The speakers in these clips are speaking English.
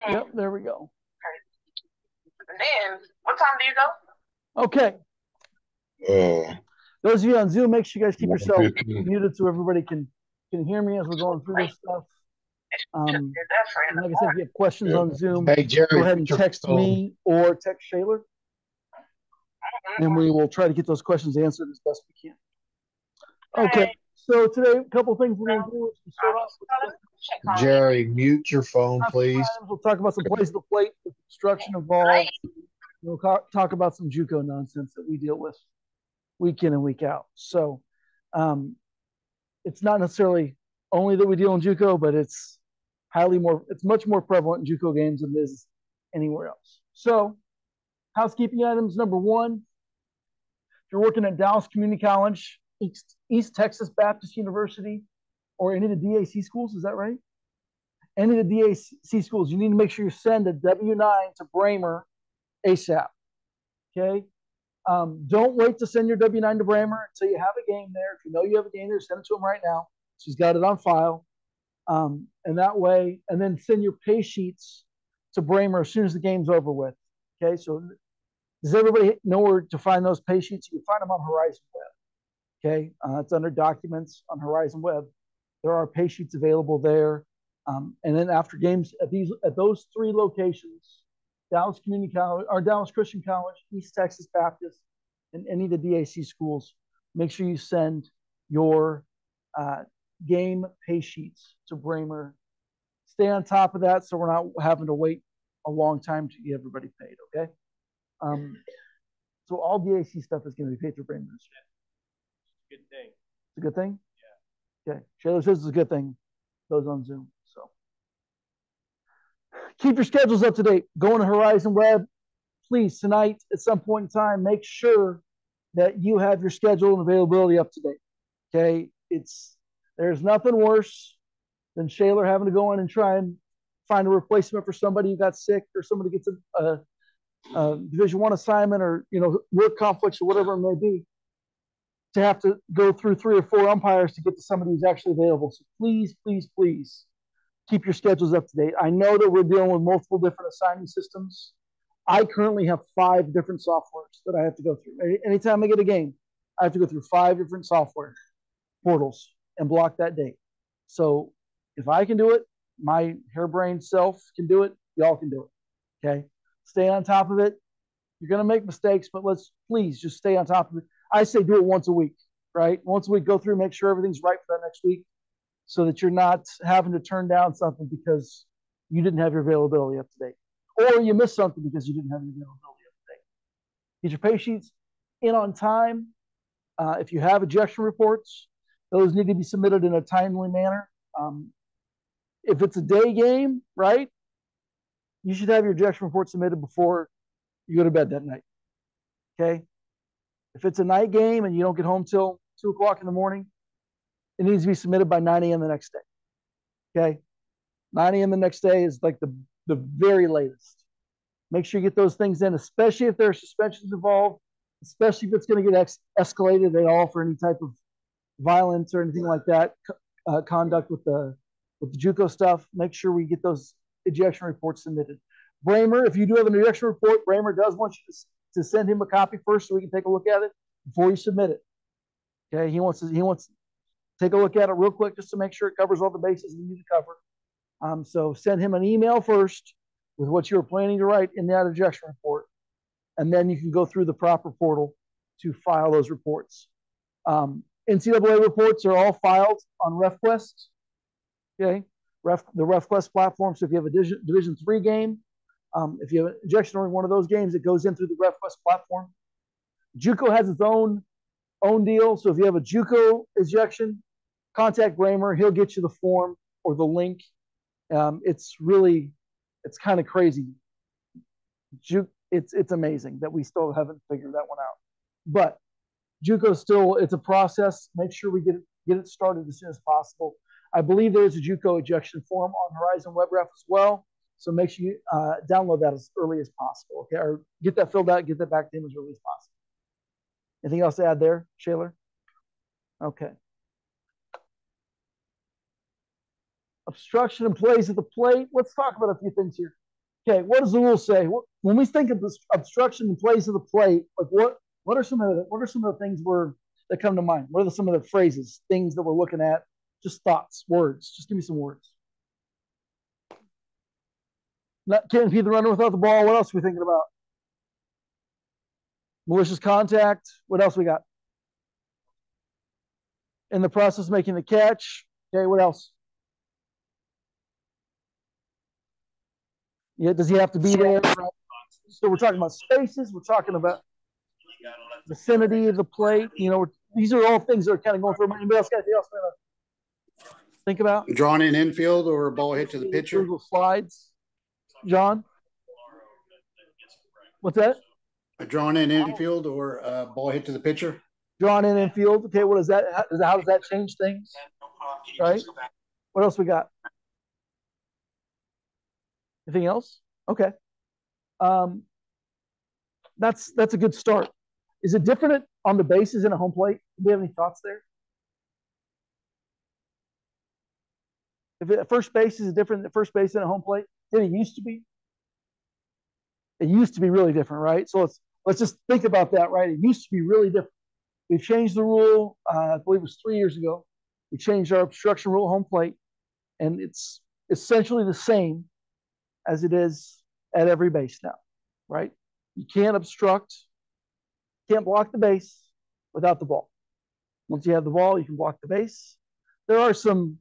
Yep, there we go. And then, what time do you go? Okay. Uh, Those of you on Zoom, make sure you guys keep yourself 1:15. muted so everybody can hear me as we're going through this stuff. You're that friend. And like I said, if you have questions on Zoom, Hey go Jerry, ahead and mute your text phone. me or text Shaler, and we will try to get those questions answered as best we can. Okay, so today, a couple things we're going to do is we start off with some Jerry, mute your phone, please. items. We'll talk about some plays of the plate with obstruction involved. We'll talk about some JUCO nonsense that we deal with week in and week out. So um, it's not necessarily only that we deal in JUCO, but it's much more prevalent in JUCO games than it is anywhere else. So housekeeping items, number one, if you're working at Dallas Community College, East Texas Baptist University, or any of the DAC schools, is that right? Any of the DAC schools, you need to make sure you send a W-9 to Bramer ASAP, okay? Don't wait to send your W-9 to Bramer until you have a game there. If you know you have a game there, send it to him right now. She's got it on file. And that way, and then send your pay sheets to Bramer as soon as the game's over with. Okay, so does everybody know where to find those pay sheets? You can find them on Horizon Web. Okay, it's under Documents on Horizon Web. There are pay sheets available there. And then after games at those three locations, Dallas Community College or Dallas Christian College, East Texas Baptist, and any of the DAC schools, make sure you send your game pay sheets to Bramer. Stay on top of that so we're not having to wait a long time to get everybody paid, okay? So all DAC stuff is going to be paid through Bramer. Good thing. It's a good thing? Yeah. Okay. Shayla says it's a good thing. Those on Zoom. So keep your schedules up to date. Go on Horizon Web. Please, tonight at some point in time, make sure that you have your schedule and availability up to date. Okay. There's nothing worse than Shaler having to go in and try and find a replacement for somebody who got sick or somebody gets a Division I assignment or work conflicts or whatever it may be, to have to go through 3 or 4 umpires to get to somebody who's actually available. So please, please, please keep your schedules up to date. I know that we're dealing with multiple different assigning systems. I currently have 5 different softwares that I have to go through. Anytime I get a game, I have to go through 5 different software portals and block that date. So if I can do it, my harebrained self can do it, y'all can do it. Okay? Stay on top of it. You're going to make mistakes, but let's please just stay on top of it. I say do it once a week, right? Once a week, go through, make sure everything's right for that next week so that you're not having to turn down something because you didn't have your availability up to date. Or you missed something because you didn't have your availability up to date. Get your pay sheets in on time. If you have ejection reports, those need to be submitted in a timely manner. If it's a day game, right, you should have your ejection report submitted before you go to bed that night. Okay? If it's a night game and you don't get home till 2 o'clock in the morning, it needs to be submitted by 9 a.m. the next day. Okay? 9 a.m. the next day is like the very latest. Make sure you get those things in, especially if there are suspensions involved, especially if it's going to get escalated at all for any type of violence or anything like that, conduct with the JUCO stuff. Make sure we get those ejection reports submitted. Bramer, if you do have an ejection report, Bramer does want you to send him a copy first so we can take a look at it before you submit it. Okay, he wants to take a look at it real quick just to make sure it covers all the bases we need to cover. So send him an email first with what you were planning to write in that ejection report, and then you can go through the proper portal to file those reports. NCAA reports are all filed on RefQuest. Okay, the RefQuest platform. So if you have a Division III game, if you have an ejection during one of those games, it goes in through the RefQuest platform. JUCO has its own deal. So if you have a JUCO ejection, contact Bramer. He'll get you the form or the link. It's kind of crazy. It's amazing that we still haven't figured that one out. But JUCO still, it's a process. Make sure we get it started as soon as possible. I believe there is a JUCO ejection form on Horizon WebRef as well. So make sure you download that as early as possible, okay? Or get that filled out, get that back to him as early as possible. Anything else to add there, Shaler? Okay. Obstruction and plays at the plate. Let's talk about a few things here. Okay, what does the rule say? When we think of this obstruction in place of the plate, like what are some of the things that come to mind? What are some of the phrases, things that we're looking at? Just thoughts, words. Just give me some words. Can't impede the runner without the ball. What else are we thinking about? Malicious contact. What else we got? In the process of making the catch. Okay, what else? Yeah, does he have to be there? So we're talking about spaces. We're talking about vicinity of the plate. These are all things that are kind of going through. Anybody else got anything else to think about? Drawn in infield or a ball hit to the pitcher? Google Slides. John? What's that? A drawn in infield or a ball hit to the pitcher? Drawn in infield. Okay, what is that? How does that change things? Right? What else we got? Anything else? Okay. That's a good start. Is it different on the bases in a home plate? Do we have any thoughts there? If first base is different than first base in a home plate than it used to be? It used to be really different, right? So let's just think about that, right? It used to be really different. We've changed the rule, I believe it was 3 years ago. We changed our obstruction rule at home plate, and it's essentially the same as it is at every base now, right? You can't obstruct, can't block the base without the ball. Once you have the ball, you can block the base. There are some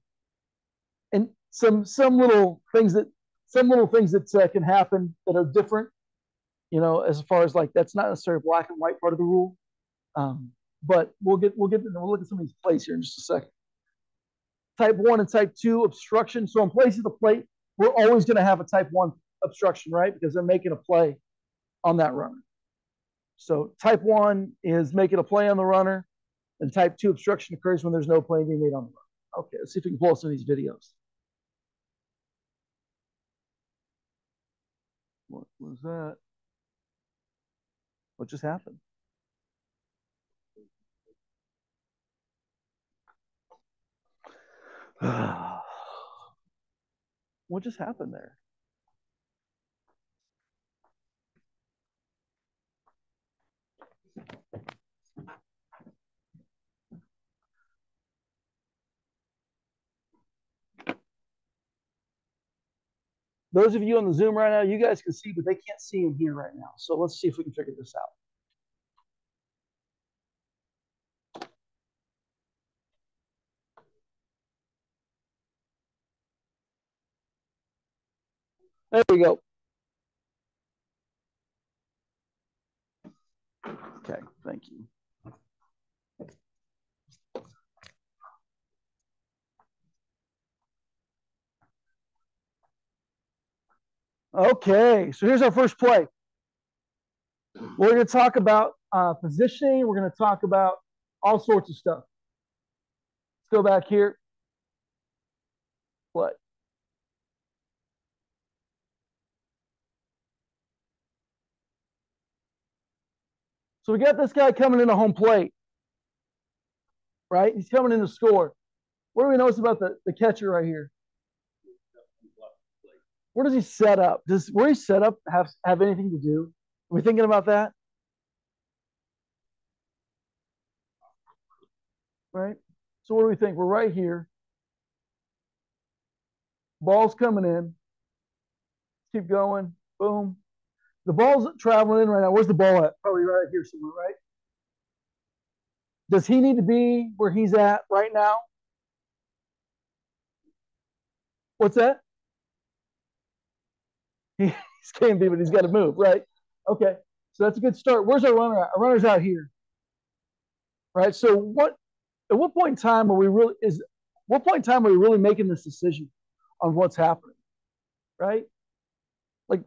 little things that can happen that are different, as far as like that's not necessarily black and white part of the rule. But we'll look at some of these plays here in just a second. Type 1 and type 2 obstruction. So in place of the plate, we're always going to have a type 1 obstruction, right? Because they're making a play on that runner. So type 1 is making a play on the runner, and type 2 obstruction occurs when there's no play being made on the runner. Okay, let's see if we can pull up some of these videos. What was that? What just happened? What just happened there? Those of you on the Zoom right now, you guys can see, but they can't see in here right now. So let's see if we can figure this out. There we go. Okay, thank you. Okay, so here's our first play. We're going to talk about positioning. We're going to talk about all sorts of stuff. Let's go back here. Play. So we got this guy coming into home plate, right? He's coming in to score. What do we notice about the catcher right here? Where does he set up? Does where he set up have anything to do? Are we thinking about that? Right? So what do we think? We're right here. Ball's coming in. Keep going. Boom. The ball's traveling in right now. Where's the ball at? Probably right here somewhere, right? Does he need to be where he's at right now? What's that? He can't be, but he's got to move, right? Okay, so that's a good start. Where's our runner at? Our runner's out here, right? So at what point in time are we really making this decision on what's happening, right? Like,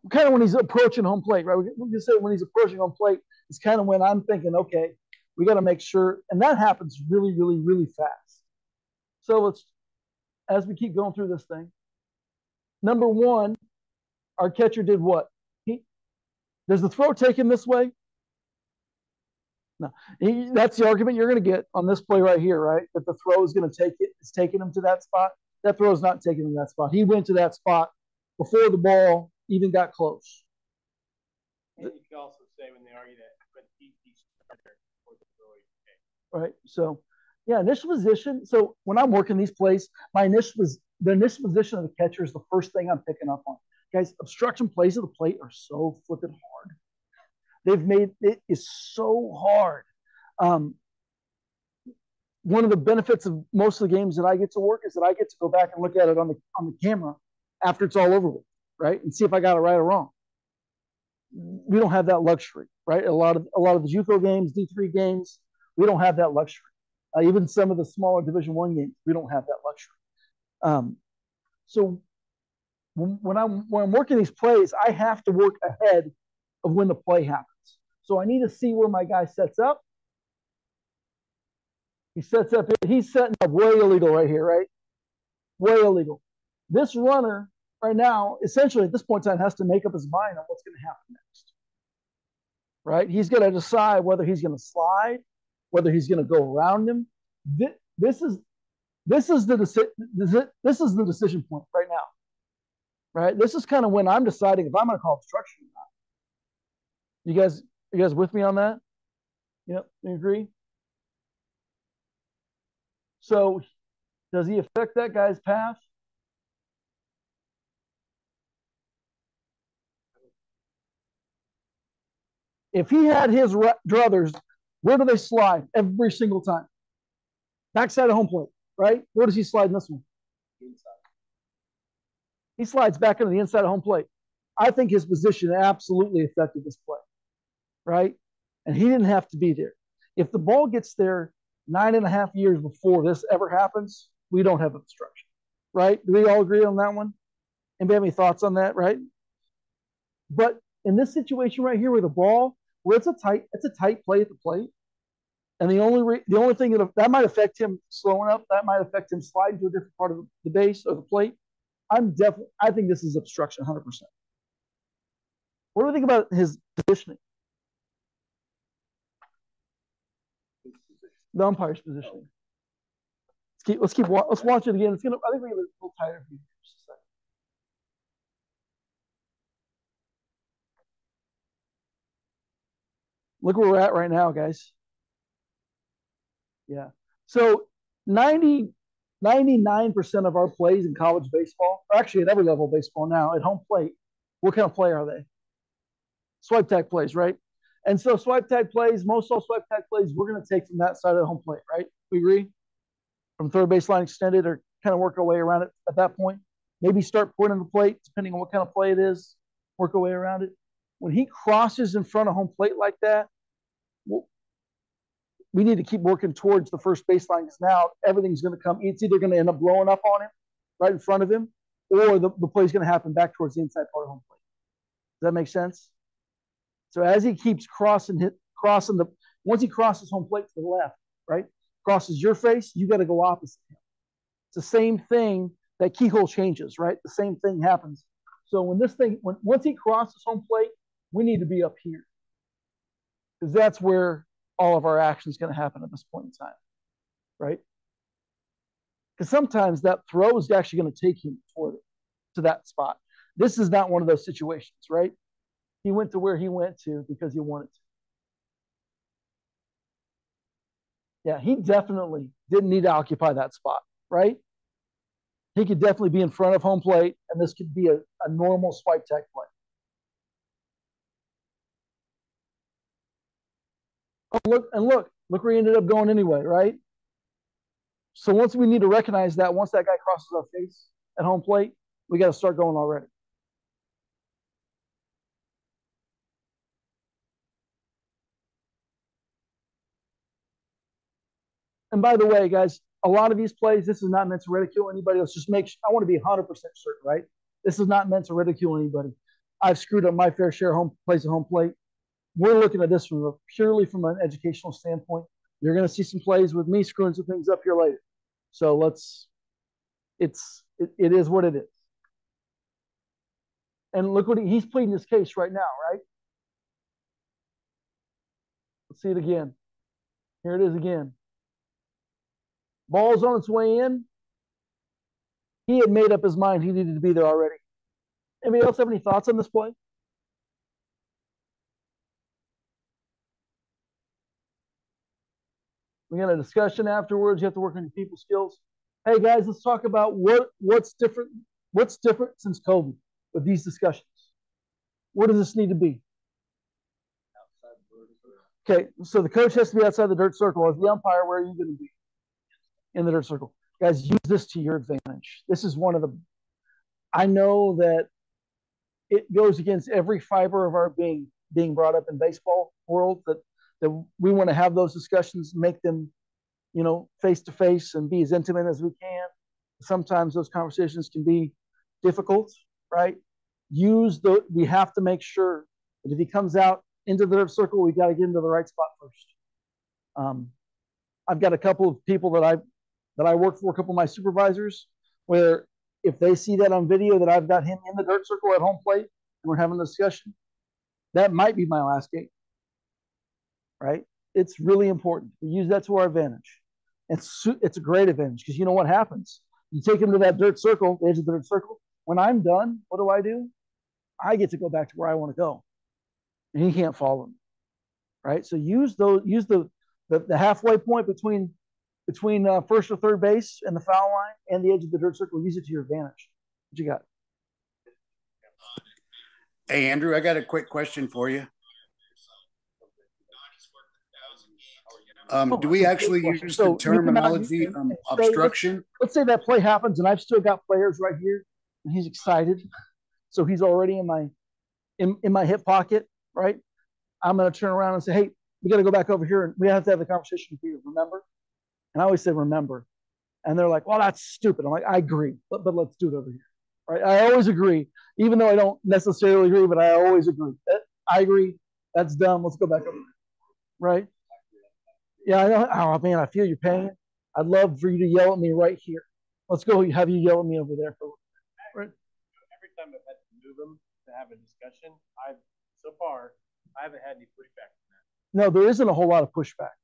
kind of when he's approaching home plate, right? We can say when he's approaching home plate, it's kind of when I'm thinking, okay, we got to make sure, and that happens really, really, really fast. So as we keep going through this thing, number one, our catcher did what? Does the throw taken this way? No. That's the argument you're going to get on this play right here, right? That the throw is going to take it. It's taking him to that spot. That throw's not taken in that spot. He went to that spot before the ball even got close. And you could also say when they argue that, but he's starter for the throw. Right. So, yeah, initial position. So when I'm working these plays, the initial position of the catcher is the first thing I'm picking up on. Guys, obstruction plays of the plate are so flipping hard. They've made it is so hard. One of the benefits of most of the games that I get to work is that I get to go back and look at it on the camera after it's all over with, right, and see if I got it right or wrong. We don't have that luxury, right? A lot of the JUCO games, D3 games, we don't have that luxury. Even some of the smaller Division I games, we don't have that luxury. So when I'm working these plays, I have to work ahead of when the play happens. So I need to see where my guy sets up. He sets up. He's setting up way illegal right here, right? Way illegal. This runner right now, essentially at this point in time, has to make up his mind on what's going to happen next. Right? He's going to decide whether he's going to slide, whether he's going to go around him. This is the decision point right now. Right? This is kind of when I'm deciding if I'm going to call obstruction or not. You guys with me on that? Yep, you agree? So does he affect that guy's path? If he had his druthers, where do they slide every single time? Backside of home plate, right? Where does he slide in this one? Inside. He slides back into the inside of home plate. I think his position absolutely affected this play, right? And he didn't have to be there. If the ball gets there 9.5 years before this ever happens, we don't have obstruction, right? Do we all agree on that one? Anybody have any thoughts on that, right? But in this situation right here with the ball, where it's a tight play at the plate, and the only thing that might affect him slowing up, that might affect him sliding to a different part of the base or the plate. I think this is obstruction 100%. What do we think about his positioning? The umpire's positioning. Let's watch it again. I think we're gonna get a little tighter for you. Just a second. Look where we're at right now, guys. Yeah. So 99% of our plays in college baseball, or actually at every level of baseball now, at home plate, what kind of play are they? Swipe tag plays, right? And so swipe tag plays, most all swipe tag plays, we're going to take from that side of the home plate, right? We agree? From third baseline extended, or kind of work our way around it at that point. Maybe start pointing the plate, depending on what kind of play it is, work our way around it. When he crosses in front of home plate like that, we need to keep working towards the first baseline, because now everything's going to come. It's either going to end up blowing up on him right in front of him, or the play's going to happen back towards the inside part of home plate. Does that make sense? So as he keeps once he crosses home plate to the left, right, crosses your face, you got to go opposite him. It's the same thing that keyhole changes, right? The same thing happens. So once he crosses home plate, we need to be up here, because that's where all of our action is going to happen at this point in time, right? Because sometimes that throw is actually going to take him to that spot. This is not one of those situations, right? He went to where he went to because he wanted to. Yeah, he definitely didn't need to occupy that spot, right? He could definitely be in front of home plate, and this could be a normal swipe tag play. Oh, look where he ended up going anyway, right? So once we need to recognize that, once that guy crosses our face at home plate, we got to start going already. And by the way, guys, a lot of these plays, this is not meant to ridicule anybody. Let's just I want to be 100% certain, right? This is not meant to ridicule anybody. I've screwed up my fair share of plays at home plate. We're looking at this purely from an educational standpoint. You're going to see some plays with me screwing some things up here later. So it is what it is. And look what he's pleading his case right now, right? Let's see it again. Here it is again. Ball's on its way in. He had made up his mind he needed to be there already. Anybody else have any thoughts on this play? We got a discussion afterwards. You have to work on your people skills. Hey guys, let's talk about what's different. What's different since COVID with these discussions? Where does this need to be? Okay, so the coach has to be outside the dirt circle. As the umpire, where are you going to be? In the dirt circle. Guys, use this to your advantage. This is one of the, I know that it goes against every fiber of our being brought up in baseball world, that we want to have those discussions, make them, face to face and be as intimate as we can. Sometimes those conversations can be difficult, right? We have to make sure that if he comes out into the circle, we got to get into the right spot first. I've got a couple of people that I work for, a couple of my supervisors, where if they see that on video that I've got him in the dirt circle at home plate and we're having a discussion, that might be my last game, right? It's really important. We use that to our advantage. It's a great advantage because you know what happens? You take him to that dirt circle, the edge of the dirt circle. When I'm done, what do? I get to go back to where I want to go, and he can't follow me, right? So use the halfway point between first or third base and the foul line and the edge of the dirt circle. Use it to your advantage. What you got? Hey, Andrew, I got a quick question for you. Do we actually use the terminology obstruction? Let's say that play happens, and I've still got players right here, and he's excited, so he's already in my hip pocket, right? I'm going to turn around and say, "Hey, we got to go back over here, and we have to have the conversation here. Remember?" And I always say, "Remember," and they're like, "Well, that's stupid." I'm like, "I agree, but let's do it over here." Right? I always agree, even though I don't necessarily agree, but I always agree. I agree. That's dumb. Let's go back over here. Right? Yeah, I know. Oh man, I feel your pain. I'd love for you to yell at me right here. Let's go have you yell at me over there. Right? Every time I've had to move them to have a discussion, I haven't had any pushback from that. No, there isn't a whole lot of pushback.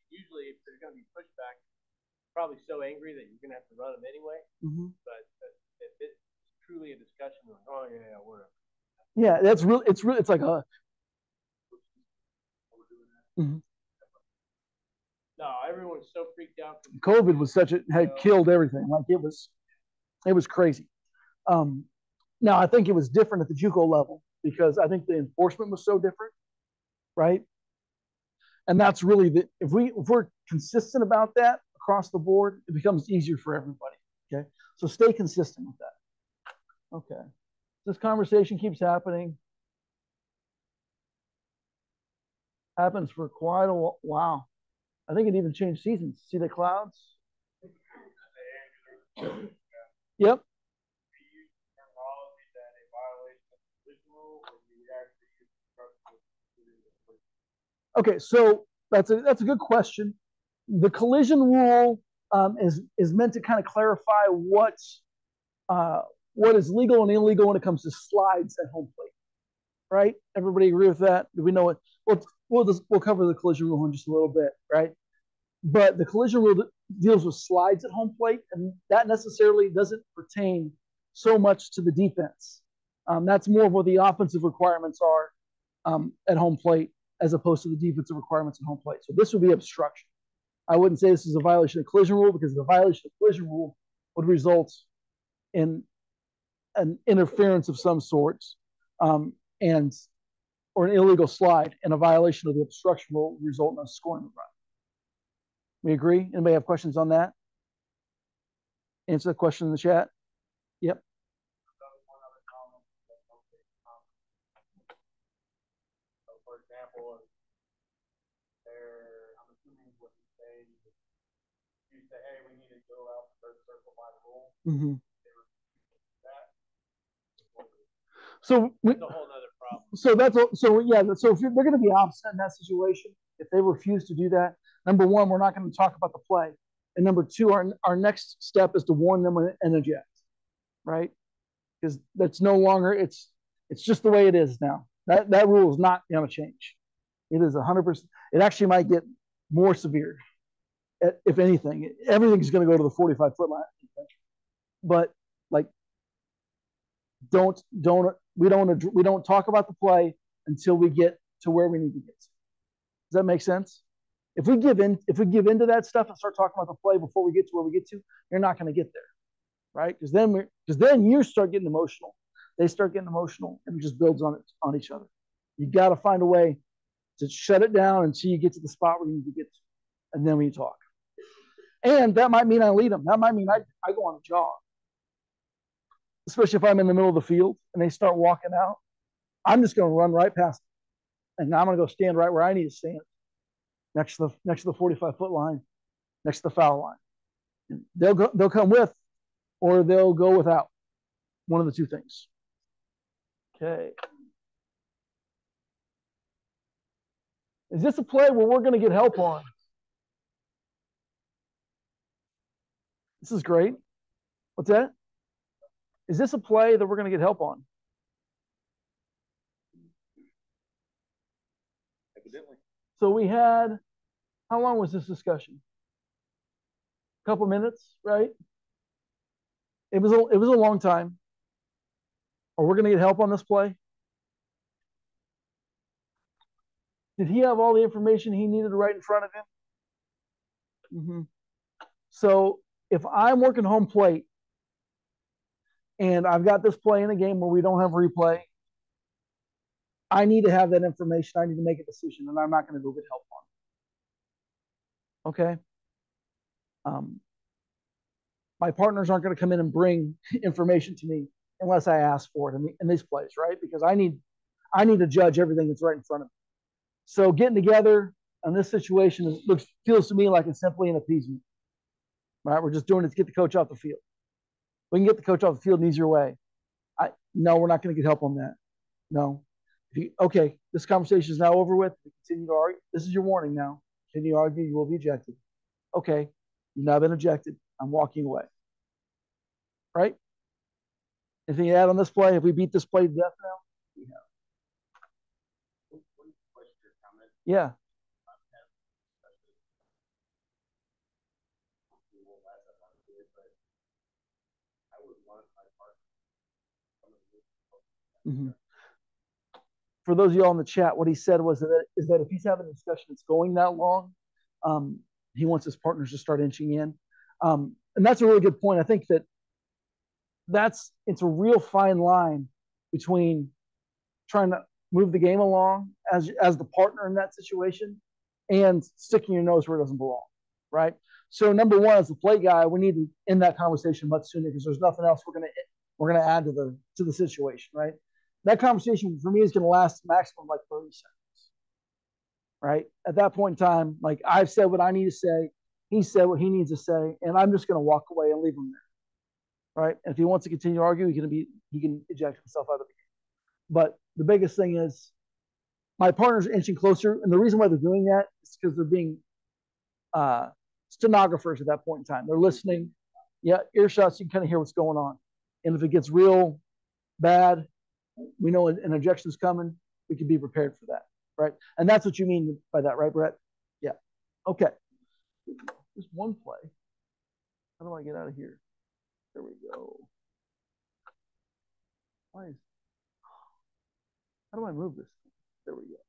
Usually, if there's going to be pushback, probably so angry that you're going to have to run them anyway. Mm-hmm. But if it's truly a discussion, like, oh yeah, whatever. Yeah, that's real. It's like a. Mm-hmm. No, everyone's so freaked out. COVID was had killed everything. Like it was crazy. Now I think it was different at the JUCO level because I think the enforcement was so different, right? And that's really if we're consistent about that across the board, it becomes easier for everybody. Okay, so stay consistent with that. Okay, this conversation keeps happening. Happens for quite a while. Wow. I think it even changed seasons. See the clouds? Yep. Okay, so that's a good question. The collision rule is meant to kind of clarify what is legal and illegal when it comes to slides at home plate. Right? Everybody agree with that? Do we know it? We'll cover the collision rule in just a little bit, right? But the collision rule deals with slides at home plate, and that necessarily doesn't pertain so much to the defense. That's more of what the offensive requirements are at home plate as opposed to the defensive requirements at home plate. So this would be obstruction. I wouldn't say this is a violation of the collision rule because the violation of the collision rule would result in an interference of some sorts or an illegal slide, and a violation of the obstruction rule would result in a scoring run. We agree? Anybody have questions on that? Answer the question in the chat. Yep. So, for example, I'm assuming what you say, you say, hey, we need to go out the third circle by the rule. Mm-hmm. So that's a whole other problem. So if they're going to be opposite in that situation, if they refuse to do that, number one, we're not going to talk about the play, and number two, our next step is to warn them and eject, right? Because that's no longer it's just the way it is now. That rule is not going to change. It is 100%. It actually might get more severe, if anything. Everything's going to go to the 45-foot line, but Like, we don't talk about the play until we get to where we need to get. Does that make sense? If we give into that stuff and start talking about the play before we get to where we get to, you're not going to get there, right? Because then you start getting emotional. They start getting emotional, and it just builds on each other. You got to find a way to shut it down until you get to the spot where you need to get to, and then we talk. And that might mean I lead them. That might mean I go on a jog, especially if I'm in the middle of the field and they start walking out. I'm just going to run right past them, and I'm going to go stand right where I need to stand, next to the 45-foot line, next to the foul line. And they'll come with, or they'll go without. One of the two things. Okay. Is this a play where we're going to get help on? This is great. What's that? Is this a play that we're going to get help on? Evidently. So we had, how long was this discussion? A couple minutes, right? It was a long time. Are we going to get help on this play? Did he have all the information he needed right in front of him? Mm-hmm. So if I'm working home plate and I've got this play in a game where we don't have replay, I need to have that information. I need to make a decision, and I'm not going to go get help on it. Okay? My partners aren't going to come in and bring information to me unless I ask for it in these plays, right? Because I need to judge everything that's right in front of me. So getting together on this situation feels to me like it's simply an appeasement, right? We're just doing it to get the coach off the field. We can get the coach off the field an easier way. No, we're not going to get help on that. No. Okay, this conversation is now over with. We continue to argue. This is your warning now. Continue to argue, you will be ejected. Okay, you've now been ejected. I'm walking away. Right? Anything to add on this play? Have we beat this play to death now? We have. Yeah. Mm-hmm. For those of y'all in the chat, what he said is that if he's having a discussion that's going that long, he wants his partners to start inching in. And that's a really good point. I think it's a real fine line between trying to move the game along as the partner in that situation and sticking your nose where it doesn't belong, right? So number one, as the play guy, we need to end that conversation much sooner because there's nothing else we're gonna add to the situation, right? That conversation for me is going to last maximum like 30 seconds, right? At that point in time, like I've said what I need to say, he said what he needs to say, and I'm just going to walk away and leave him there, right? And if he wants to continue to argue, he can eject himself out of the game. But the biggest thing is my partner's inching closer, and the reason why they're doing that is because they're being stenographers at that point in time. They're listening. Yeah, earshots, you can kind of hear what's going on. And if it gets real bad, we know an objection is coming. We can be prepared for that, right? And that's what you mean by that, right, Brett? Yeah. Okay. Just one play. How do I get out of here? There we go. How do I move this? There we go.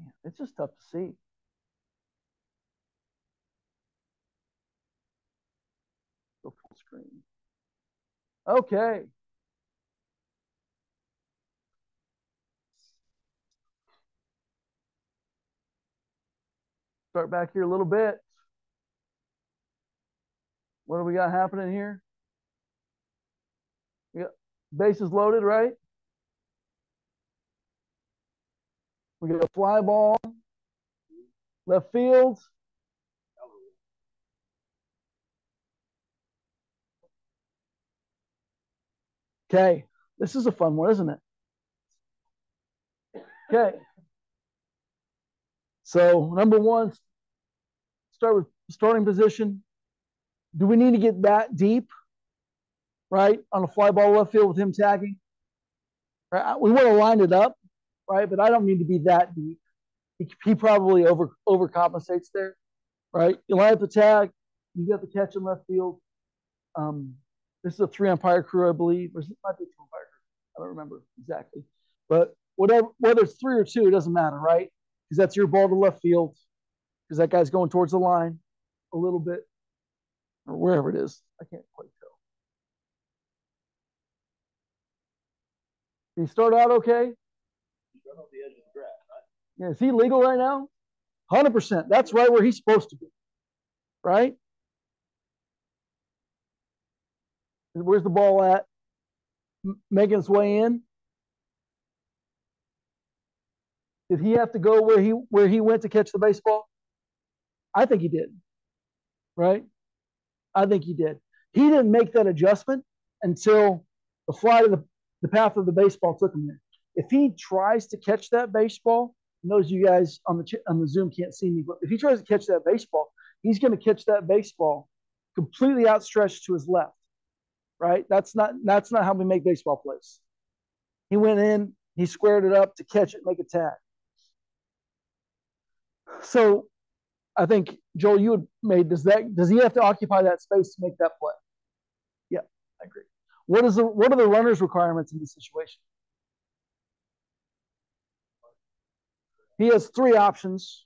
Man, it's just tough to see. Go full screen. Okay. Start back here a little bit. What do we got happening here? We got bases loaded, right? We got a fly ball, left field. Okay, this is a fun one, isn't it? Okay. So number one, start with starting position. Do we need to get that deep, right, on a fly ball left field with him tagging? Right? We want to line it up, right? But I don't need to be that deep. He probably overcompensates there, right? You line up the tag, you got the catch in left field, This is a 3-umpire crew, I believe. Or it might be a 2-umpire crew. I don't remember exactly. But whether it's 3 or 2, it doesn't matter, right? Because that's your ball to left field. Because that guy's going towards the line a little bit, or wherever it is. I can't quite tell. Did he start out okay? Yeah, is he legal right now? 100%. That's right where he's supposed to be, right? Where's the ball at? Making its way in. Did he have to go where he went to catch the baseball? I think he did. Right? I think he did. He didn't make that adjustment until the flight of the path of the baseball took him there. If he tries to catch that baseball, and those of you guys on the Zoom can't see me, but if he tries to catch that baseball, he's going to catch that baseball completely outstretched to his left. Right? That's not how we make baseball plays. He went in, he squared it up to catch it, make a tag. So I think Joel, you had made does he have to occupy that space to make that play? Yeah, I agree. What are the runner's requirements in this situation? He has 3 options.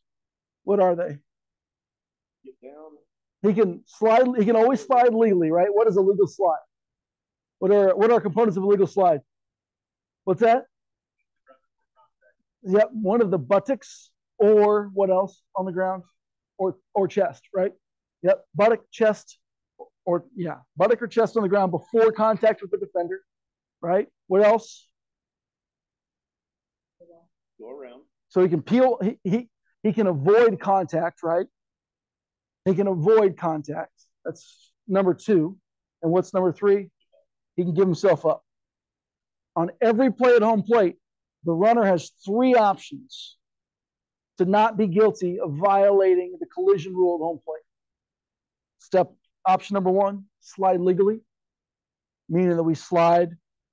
What are they? Get down. He can slide. He can always slide legally, right? What is a legal slide? What are components of a legal slide? What's that? Yep, one of the buttocks, or what else on the ground, or chest, right? Yep, buttock, chest, or yeah, buttock or chest on the ground before contact with the defender, right? What else? Go around. So he can peel. He can avoid contact, right? He can avoid contact. That's number 2. And what's number 3? He can give himself up. On every play at home plate, the runner has 3 options to not be guilty of violating the collision rule at home plate. Option number 1, slide legally, meaning that we slide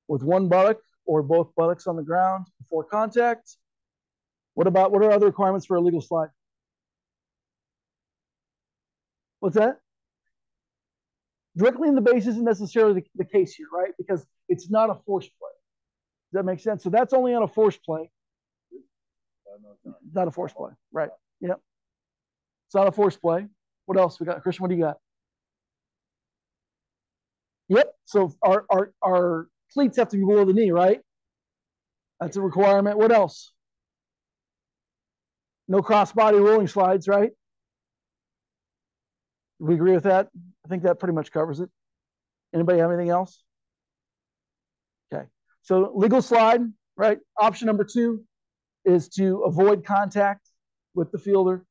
with one buttock or both buttocks on the ground before contact. What are other requirements for a legal slide? What's that? Directly in the base isn't necessarily the case here, right? Because it's not a forced play. Does that make sense? So that's only on a forced play. Not a forced play, right? Yep. It's not a forced play. What else we got? Christian, what do you got? Yep. So our cleats have to be below the knee, right? That's a requirement. What else? No crossbody rolling slides, right? We agree with that? I think that pretty much covers it. Anybody have anything else? Okay. So legal slide, right? Option number 2 is to avoid contact with the fielder,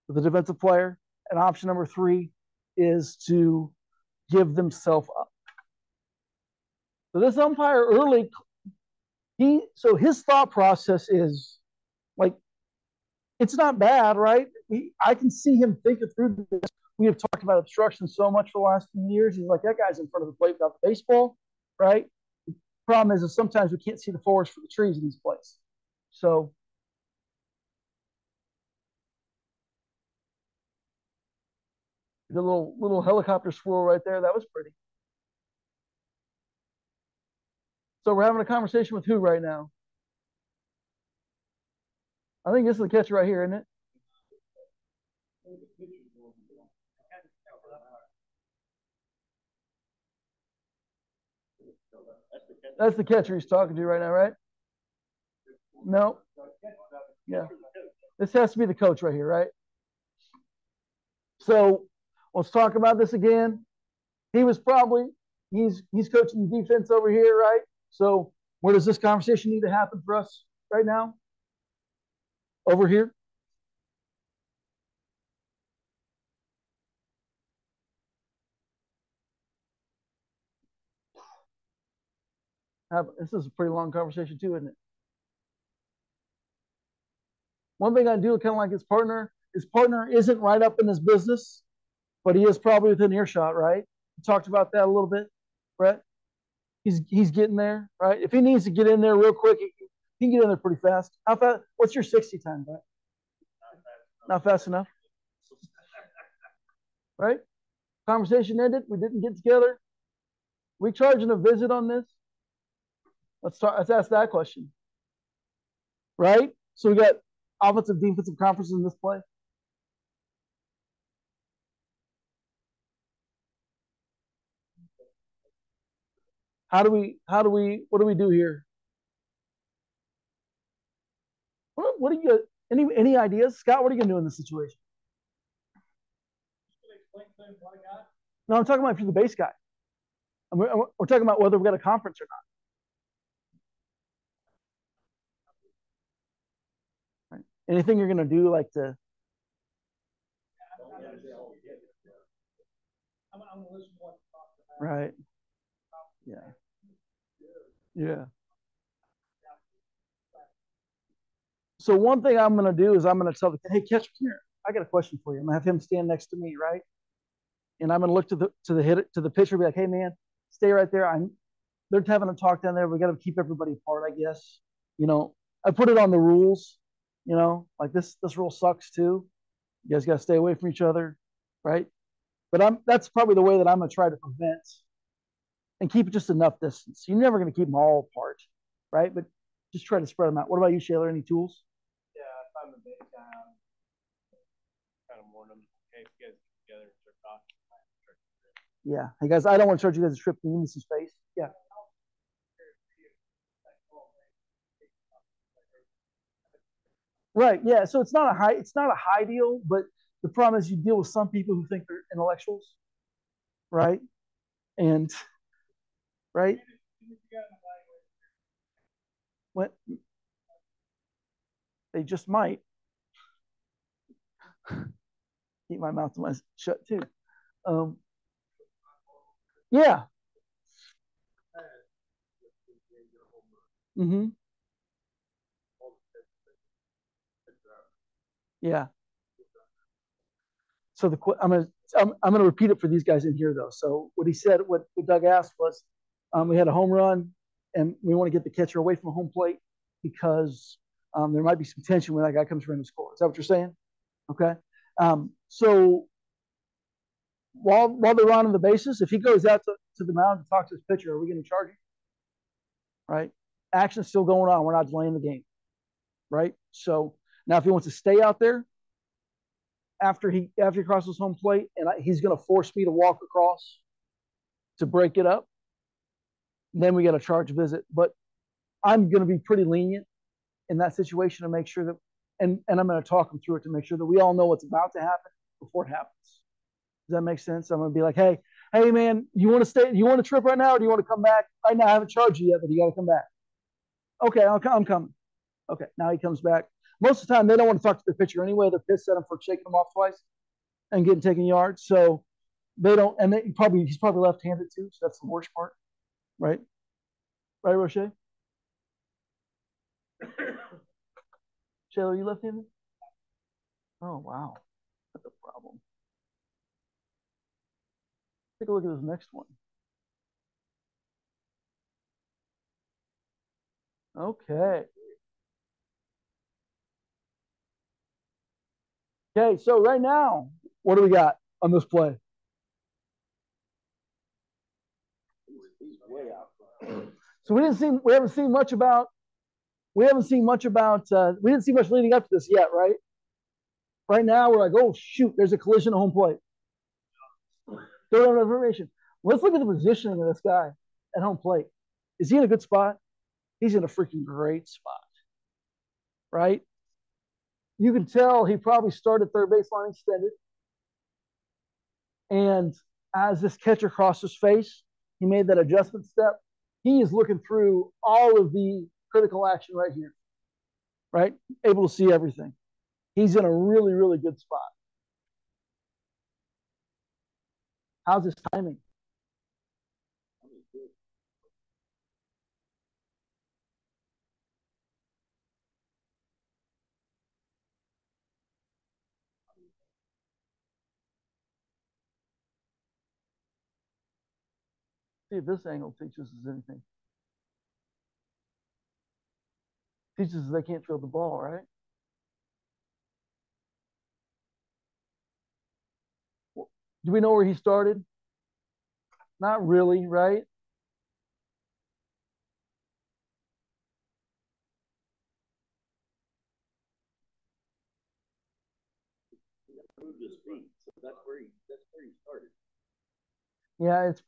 with the defensive player. And option number 3 is to give themselves up. So this umpire early, his thought process is like, it's not bad, right? I can see him thinking through this. We have talked about obstruction so much for the last few years. He's like, that guy's in front of the plate without the baseball, right? The problem is sometimes we can't see the forest for the trees in these places. So the little helicopter swirl right there, that was pretty. So we're having a conversation with who right now? I think this is the catcher right here, isn't it? That's the catcher he's talking to right now, right? No. Yeah. This has to be the coach right here, right? So let's talk about this again. He's coaching defense over here, right? So where does this conversation need to happen for us right now? Over here. This is a pretty long conversation too, isn't it? One thing I do kind of like his partner isn't right up in his business, but he is probably within earshot, right? We talked about that a little bit, Brett. He's getting there, right? If he needs to get in there real quick, he can get in there pretty fast. How fast? What's your 60 time, Brett? Not fast enough. Right? Conversation ended. We didn't get together. We charging a visit on this? Let's ask that question. Right? So we got offensive, defensive conferences in this play. What do we do here? What do you, any ideas? Scott, what are you going to do in this situation? No, I'm talking about if you're the base guy. We're talking about whether we've got a conference or not. Right. Anything you're going to do like to. Right. Yeah. Yeah. So one thing I'm going to do is I'm going to tell the kid, hey, catch me here. I got a question for you. I'm going to have him stand next to me, right? And I'm going to look to the pitcher, and be like, hey man, stay right there. They're having a talk down there. We got to keep everybody apart, I guess. You know, I put it on the rules. You know, like this rule sucks too. You guys got to stay away from each other, right? But that's probably the way that I'm going to try to prevent and keep just enough distance. You're never going to keep them all apart, right? But just try to spread them out. What about you, Shaler? Any tools? Yeah, if I'm the base guy, kind of warn them, hey, if you guys get together and start talking. Yeah. Hey guys, I don't want to charge you guys a trip. Can you give me some space? Yeah. Right. Yeah. So it's not a high deal, but the problem is you deal with some people who think they're intellectuals, right? And right. What they just might keep my mouth shut too. Yeah. Mm-hmm. Yeah. So I'm gonna repeat it for these guys in here though. So what he said, what Doug asked was, we had a home run, and we want to get the catcher away from home plate because there might be some tension when that guy comes around to score. Is that what you're saying? Okay. So while they're running the bases, if he goes out to the mound to talk to his pitcher, are we going to charge him? Right. Action's still going on. We're not delaying the game. Right. So now if he wants to stay out there after he crosses home plate, and he's going to force me to walk across to break it up, then we got to charge a visit. But I'm going to be pretty lenient in that situation to make sure that, and I'm going to talk them through it to make sure that we all know what's about to happen before it happens. Does that make sense? I'm going to be like, hey man, you want to stay? You want to trip right now, or do you want to come back? Right now, I haven't charged you yet, but you got to come back. Okay, I'm coming. Okay, now he comes back. Most of the time, they don't want to talk to the pitcher anyway. They're pissed at him for shaking them off twice and getting taken yards. So they don't, and he's probably left-handed too. So that's the worst part, right? Right, Roche? Shayla, are you left-handed? Oh wow, that's a problem. Take a look at this next one. Okay. Okay, so right now, what do we got on this play? So we didn't see much leading up to this yet, right? Right now we're like, oh shoot, there's a collision at home plate. Don't have information. Let's look at the positioning of this guy at home plate. Is he in a good spot? He's in a freaking great spot, right? You can tell he probably started third baseline extended. And as this catcher crossed his face, he made that adjustment step. He is looking through all of the critical action right here, right? Able to see everything. He's in a really, really good spot. How's his timing? See if this angle teaches us anything. Teaches us they can't field the ball, right? Do we know where he started? Not really, right? Yeah, it's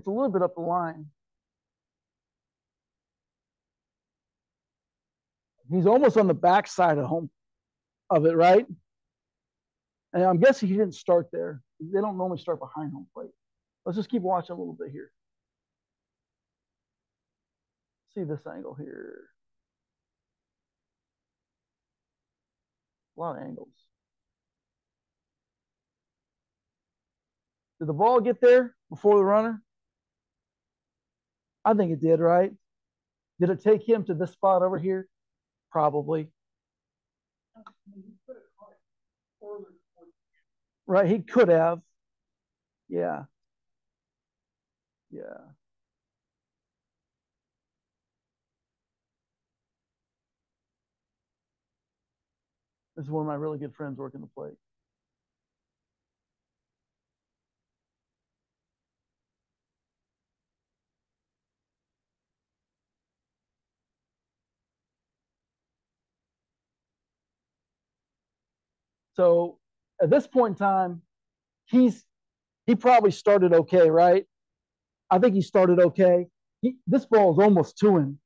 a little bit up the line. He's almost on the backside of it, right? And I'm guessing he didn't start there. They don't normally start behind home plate. Let's just keep watching a little bit here. See this angle here. A lot of angles. Did the ball get there before the runner? I think it did, right? Did it take him to this spot over here? Probably. Right, he could have. Yeah. Yeah. This is one of my really good friends working the plate. So at this point in time, he probably started okay, right? I think he started okay. This ball is almost to him,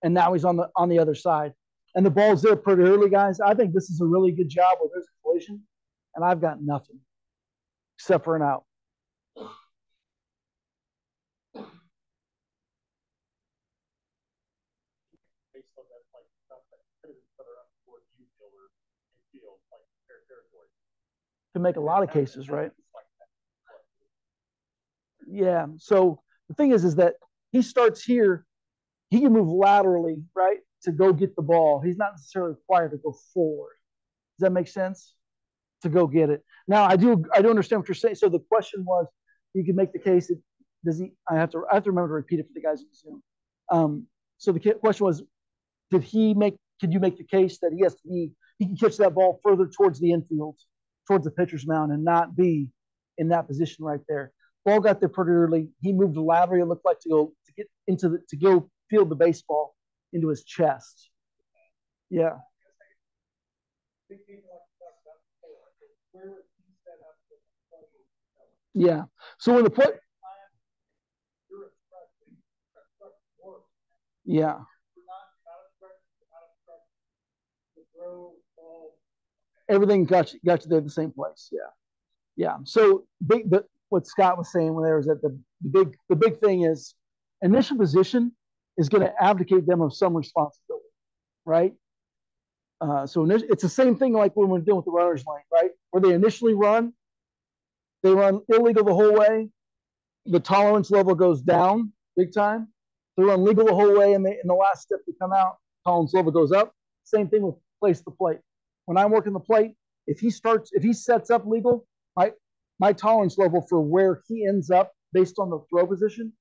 and now he's on the other side, and the ball's there pretty early, guys. I think this is a really good job where there's a collision, and I've got nothing except for an out. Based on that, like stuff that could have been further up towards you fielder and field, like fair territory. To make a lot of cases, right? Yeah. So the thing is that he starts here. He can move laterally, right, to go get the ball. He's not necessarily required to go forward. Does that make sense? To go get it. Now, I do understand what you're saying. So the question was, you can make the case that does he? I have to remember to repeat it for the guys in Zoom. So the question was, could you make the case that he can catch that ball further towards the infield, towards the pitcher's mound, and not be in that position right there? Ball got there pretty early. He moved laterally. It looked like to go field the baseball into his chest. Yeah. Yeah. So when the play, yeah. Everything got you there at the same place. Yeah. Yeah. So what Scott was saying when there was that the big thing is initial position is going to abdicate them of some responsibility, right? So it's the same thing like when we're dealing with the runner's lane, right? Where they initially they run illegal the whole way. The tolerance level goes down big time. They run legal the whole way, and in the last step to come out, tolerance level goes up. Same thing with place the plate. When I'm working the plate, if he sets up legal, my tolerance level for where he ends up based on the throw position,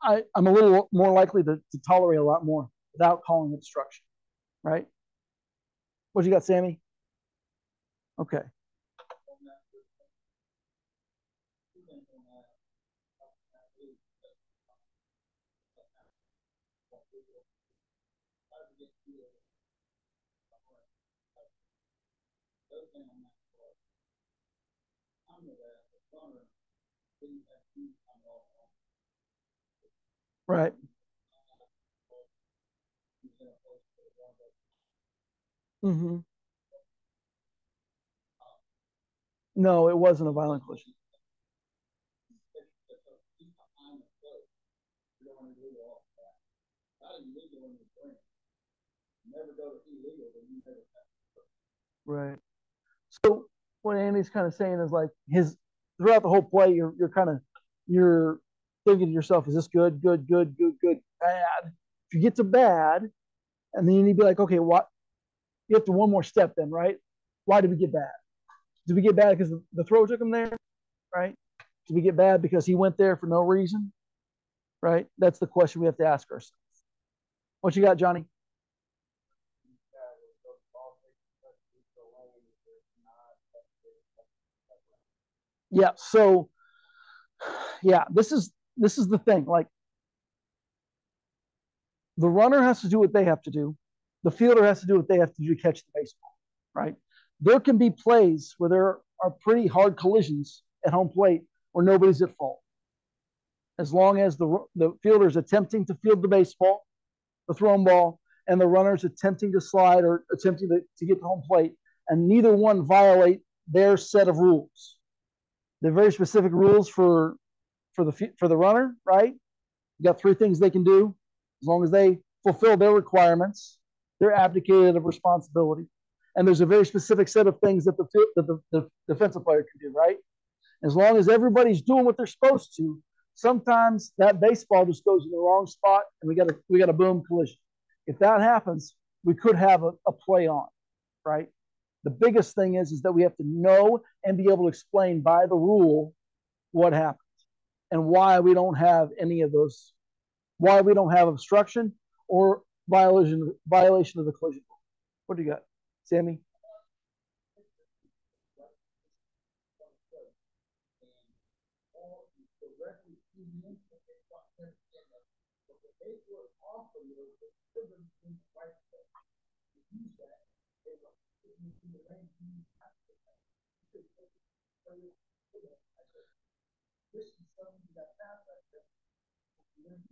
I'm a little more likely to tolerate a lot more without calling obstruction, right? What you got, Sammy? Okay. Right. Mm-hmm. No, it wasn't a violent collision. Right. So what Andy's kind of saying is like throughout the whole play, you're thinking to yourself, is this good, good, good, good, good, bad? If you get to bad, and then you need to be like, okay, what? You have to one more step then, right? Why did we get bad? Did we get bad because the throw took him there, right? Did we get bad because he went there for no reason, right? That's the question we have to ask ourselves. What you got, Johnny? Yeah. So, yeah, this is the thing. Like, the runner has to do what they have to do. The fielder has to do what they have to do to catch the baseball, right? There can be plays where there are pretty hard collisions at home plate where nobody's at fault. As long as the fielder is attempting to field the baseball, the thrown ball, and the runner's attempting to slide or attempting to get to home plate, and neither one violate their set of rules. They're very specific rules for the runner, right? You got 3 things they can do. As long as they fulfill their requirements, they're abdicated of responsibility. And there's a very specific set of things that the defensive player can do, right? As long as everybody's doing what they're supposed to, sometimes that baseball just goes in the wrong spot and we got a boom collision. If that happens, we could have a play on, right? The biggest thing is that we have to know and be able to explain by the rule what happened and why we don't have any of those, why we don't have obstruction or violation of the collision rule. What do you got, Sammy?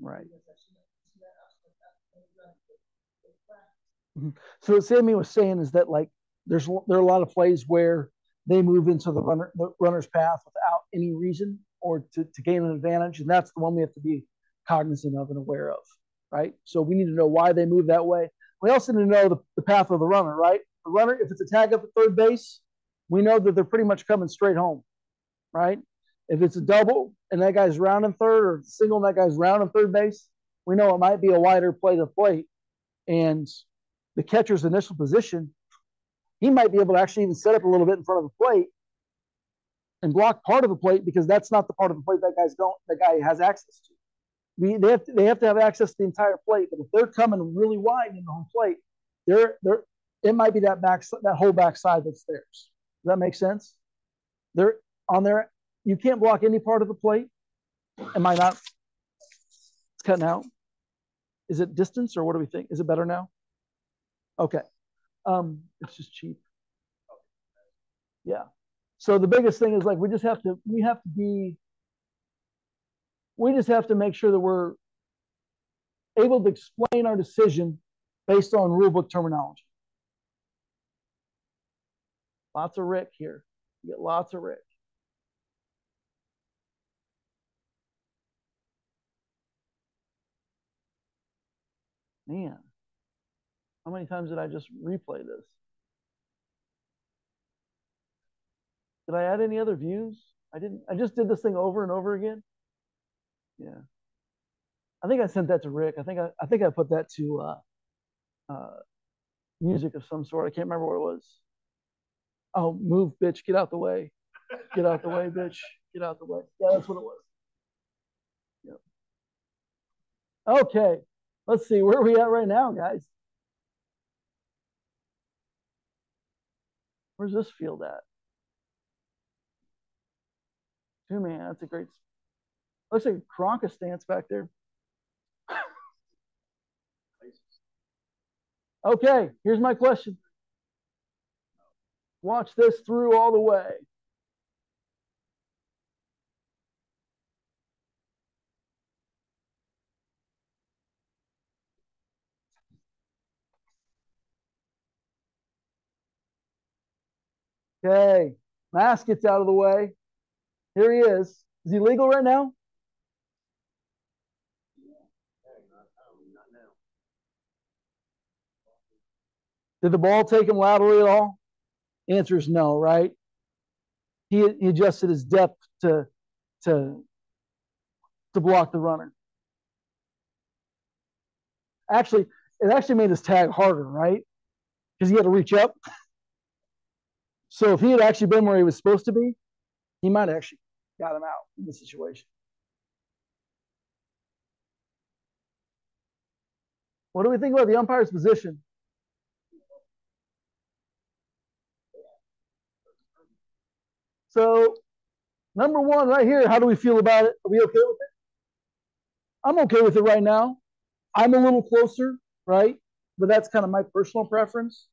Right. So what Sammy was saying is that, like, there are a lot of plays where they move into the runner's path without any reason or to gain an advantage, and that's the one we have to be cognizant of and aware of, right? So we need to know why they move that way. We also need to know the path of the runner, right? The runner, if it's a tag up at third base, we know that they're pretty much coming straight home, right? If it's a double and that guy's rounding third, or single and that guy's rounding third base, we know it might be a wider play to plate. And the catcher's initial position, he might be able to actually even set up a little bit in front of the plate and block part of the plate, because that's not the part of the plate that guy has access to. They have to have access to the entire plate, but if they're coming really wide in the home plate, it might be that whole backside that's theirs. Does that make sense? They're on there. You can't block any part of the plate. Am I not? It's cutting out. Is it distance, or what do we think? Is it better now? Okay. It's just cheap. Yeah. So the biggest thing is, like, we just have to make sure that we're able to explain our decision based on rulebook terminology. Lots of Rick here. You get lots of Rick. Man, how many times did I just replay this? Did I add any other views? I didn't. I just did this thing over and over again. Yeah. I think I sent that to Rick. I think I put that to music of some sort. I can't remember what it was. Oh, move, bitch, get out the way. Get out the way, bitch. Get out the way. Yeah, that's what it was. Yep. Okay. Let's see. Where are we at right now, guys? Where's this field at? 2-man. That's a great. Looks like a Kronka stance back there. Okay, here's my question. Watch this through all the way. Okay, mask gets out of the way. Here he is. Is he legal right now? Did the ball take him laterally at all? Answer is no, right? He adjusted his depth to block the runner. Actually, it actually made his tag harder, right? Because he had to reach up. So if he had actually been where he was supposed to be, he might have actually got him out in the situation. What do we think about the umpire's position? So Number one right here, how do we feel about it? Are we okay with it? I'm okay with it right now. I'm a little closer, right? But that's kind of my personal preference.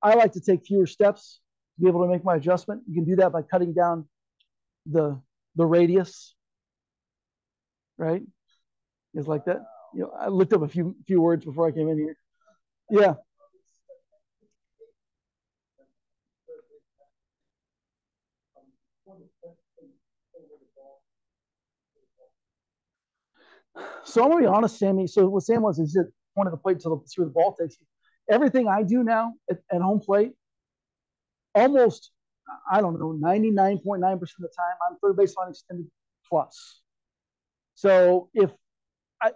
I like to take fewer steps to be able to make my adjustment. You can do that by cutting down the radius, right? It's like that. You know, I looked up a few words before I came in here. Yeah. So I'm gonna be honest, Sammy. So what Sam was is just pointed the plate to see where the ball takes you. Everything I do now at home plate, almost, I don't know, 99.9% of the time, I'm third baseline extended plus. So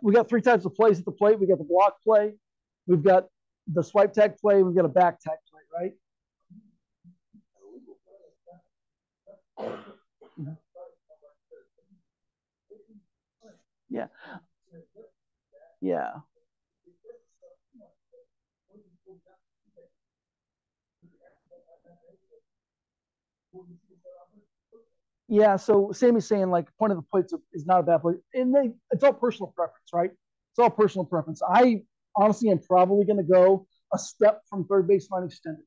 we got three types of plays at the plate. We got the block play, we've got the swipe tag play, we've got a back tag play, right? Yeah. Yeah. Yeah, so Sammy's saying like point of the plate is not a bad play, and it's all personal preference, right? It's all personal preference. I honestly am probably going to go a step from third baseline extended